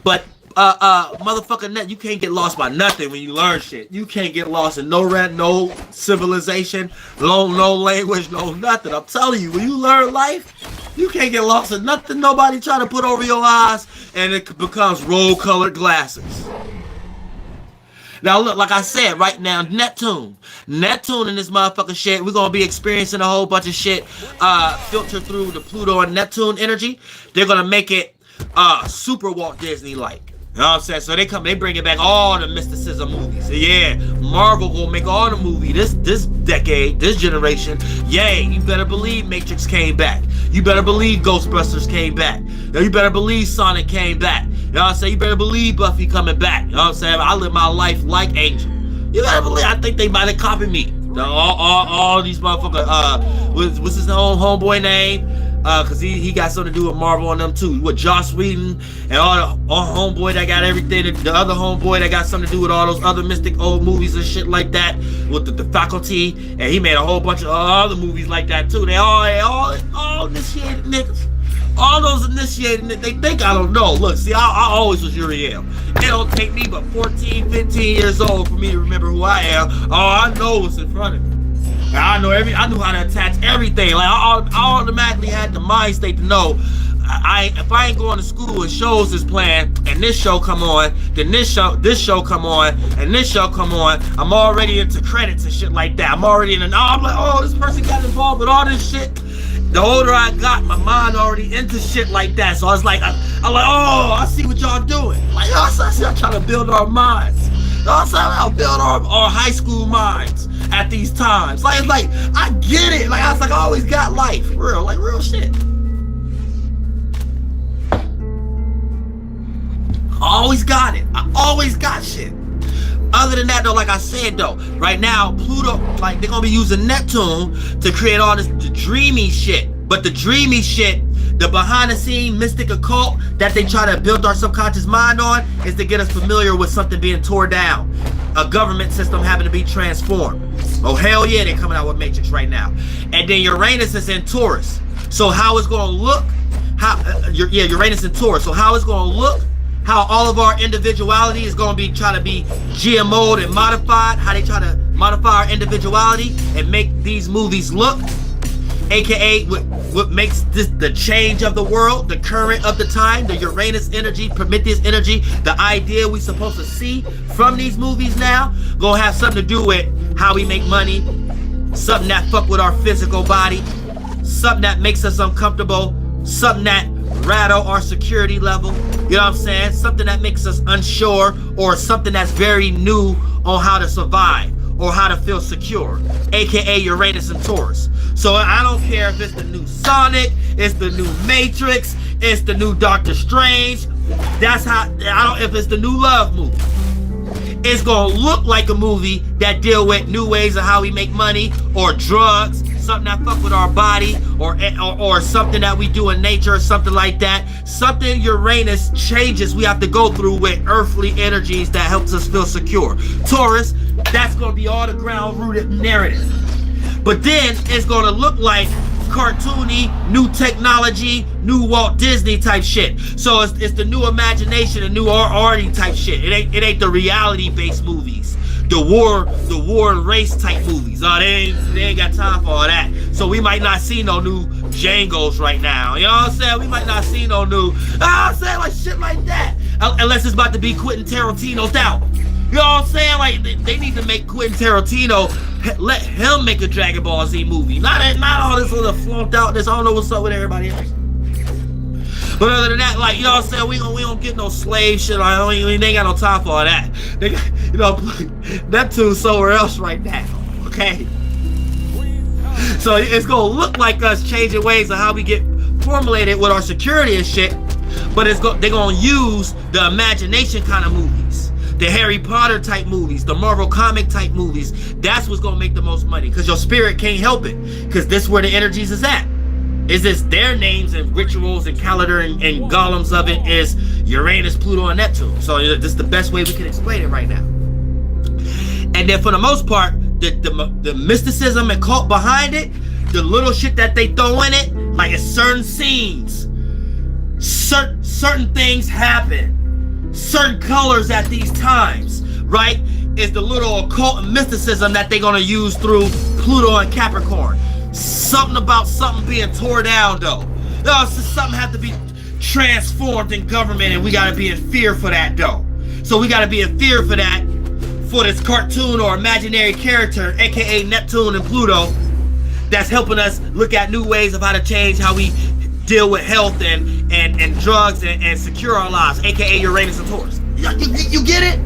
S1: But motherfucker, you can't get lost by nothing when you learn shit. You can't get lost in no civilization, no language, no nothing. I'm telling you, when you learn life, you can't get lost in nothing nobody trying to put over your eyes, and it becomes rose-colored glasses. Now look, like I said, right now, Neptune in this motherfucking shit, we're gonna be experiencing a whole bunch of shit filtered through the Pluto and Neptune energy. They're gonna make it super Walt Disney like. You know what I'm saying? So they bringing back all the mysticism movies. Yeah, Marvel gonna make all the movies this decade, this generation. Yay, you better believe Matrix came back. You better believe Ghostbusters came back. You better believe Sonic came back. You know what I'm saying? You better believe Buffy coming back. You know what I'm saying? I live my life like Angel. You better believe. I think they might have copied me. All these motherfuckers. What's his homeboy name? Cause he got something to do with Marvel and them too. With Joss Whedon and all homeboy that got everything. The other homeboy that got something to do with all those other mystic old movies and shit like that. With the faculty, and he made a whole bunch of other movies like that too. They all initiated niggas. All those initiated, they think I don't know. Look, see, I always was Uriel. It don't take me but 14, 15 years old for me to remember who I am. Oh, I know what's in front of me. I knew how to attach everything. Like I automatically had the mind state to know. If I ain't going to school and shows is playing and this show come on, then this show come on and this show come on, I'm already into credits and shit like that. I'm already in I'm like, oh, this person got involved with all this shit. The older I got, my mind already into shit like that. So I was like, I'm like, oh, I see what y'all doing. Like, I see y'all trying to build our minds. I'll build our high school minds at these times. Like, it's like, I get it. Like, I was like, I always got life. Real shit. I always got it. I always got shit. Other than that, though, like I said, though, right now, Pluto, like, they're gonna be using Neptune to create all this dreamy shit. But the dreamy shit, the behind-the-scene mystic occult that they try to build our subconscious mind on is to get us familiar with something being torn down. A government system having to be transformed. Oh, hell yeah, they're coming out with Matrix right now. And then Uranus is in Taurus. So how it's gonna look, Uranus in Taurus. So how it's gonna look, how all of our individuality is going to be trying to be GMO'd and modified, how they try to modify our individuality and make these movies look, aka what makes this the change of the world, the current of the time, the Uranus energy, Prometheus energy, the idea we supposed to see from these movies now, gonna have something to do with how we make money, something that fuck with our physical body, something that makes us uncomfortable, something that rattle our security level, you know what I'm saying? Something that makes us unsure, or something that's very new on how to survive or how to feel secure, aka Uranus and Taurus. So I don't care if it's the new Sonic, it's the new Matrix, it's the new Doctor Strange. That's how, if it's the new Love movie. It's gonna look like a movie that deal with new ways of how we make money, or drugs, something that fuck with our body, or something that we do in nature, or something like that. Something Uranus changes we have to go through with earthly energies that helps us feel secure. Taurus, that's gonna be all the ground-rooted narrative. But then it's gonna look like cartoony, new technology, new Walt Disney type shit. So it's the new imagination, the new arty type shit. It ain't the reality-based movies, the war and race type movies. Oh, they ain't got time for all that. So we might not see no new Django's right now. You know what I'm saying? We might not see no new, I'm saying, like shit like that. Unless it's about to be Quentin Tarantino's out. You know what I'm saying? Like, they need to make Quentin Tarantino, let him make a Dragon Ball Z movie. Not all this little flunked outness. I don't know what's up with everybody else. But other than that, like, you know what I'm saying? We don't get no slave shit. They ain't got no time for all that. They got, you know, Neptune's somewhere else right now. Okay? So it's gonna look like us changing ways of how we get formulated with our security and shit. But they're gonna use the imagination kind of movies. The Harry Potter type movies, the Marvel comic type movies. That's what's gonna make the most money, because your spirit can't help it, because this is where the energies is at. Is this their names and rituals and calendar and golems of it is Uranus, Pluto, and Neptune. So this is the best way we can explain it right now. And then for the most part, the mysticism and cult behind it, the little shit that they throw in it, like it's certain scenes, certain things happen, certain colors at these times, right? Is the little occult and mysticism that they're gonna use through Pluto and Capricorn. Something about something being tore down, though. No, it's just something have to be transformed in government, and we gotta be in fear for that, though. So we gotta be in fear for that, for this cartoon or imaginary character, aka Neptune and Pluto, that's helping us look at new ways of how to change how we deal with health and drugs and secure our lives, aka Uranus and Taurus. You get it?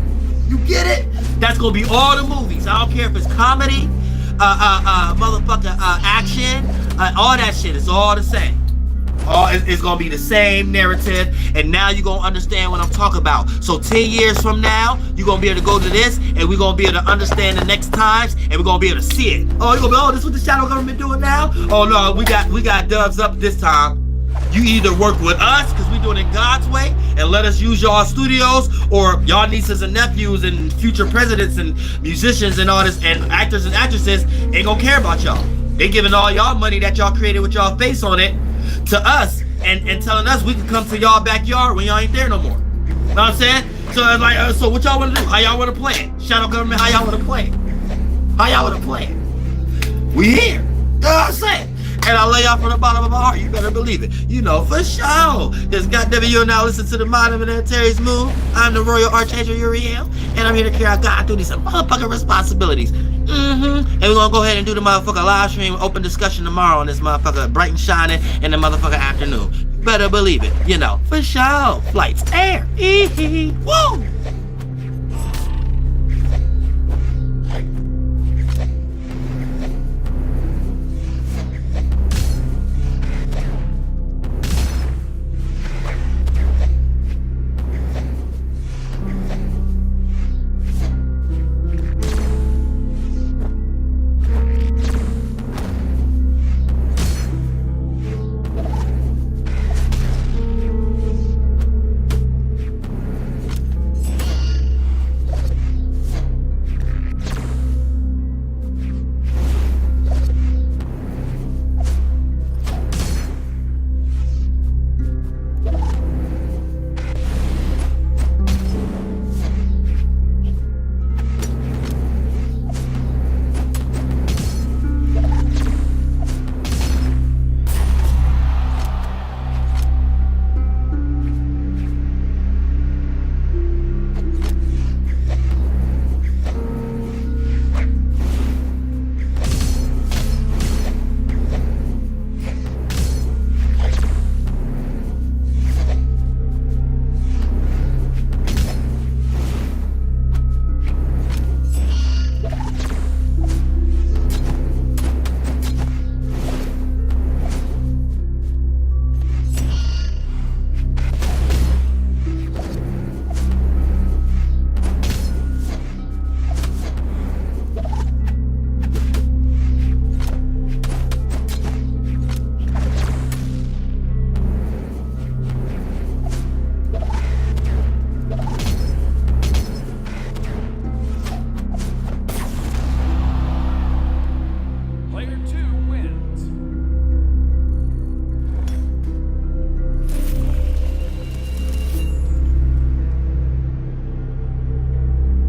S1: You get it? That's gonna be all the movies. I don't care if it's comedy, motherfucker, action, all that shit. It's all the same. It's gonna be the same narrative, and now you're gonna understand what I'm talking about. So 10 years from now, you're gonna be able to go to this, and we're gonna be able to understand the next times, and we're gonna be able to see it. Oh, you're gonna be, oh, this is what the shadow government doing now? Oh no, we got dubs up this time. You either work with us, because we doing it God's way, and let us use y'all studios, or y'all nieces and nephews and future presidents and musicians and all this, and actors and actresses ain't gonna care about y'all. They giving all y'all money that y'all created with y'all face on it to us, and telling us we can come to y'all backyard when y'all ain't there no more. Know what I'm saying? So it's like, so what y'all want to do? How y'all want to play it? Shadow government, how y'all want to play it? How y'all want to play it? We here. You know what I'm saying? And I lay y'all from the bottom of my heart. You better believe it. You know, for sure. Because goddamn it, you now listen to the Mind of an Terry's Moon. I'm the Royal Archangel Uriel. And I'm here to carry out God through these motherfucking responsibilities. And we're going to go ahead and do the motherfucking live stream, open discussion tomorrow on this motherfucker bright and shining in the motherfucking afternoon. Better believe it. You know, for sure. Flights air. Woo!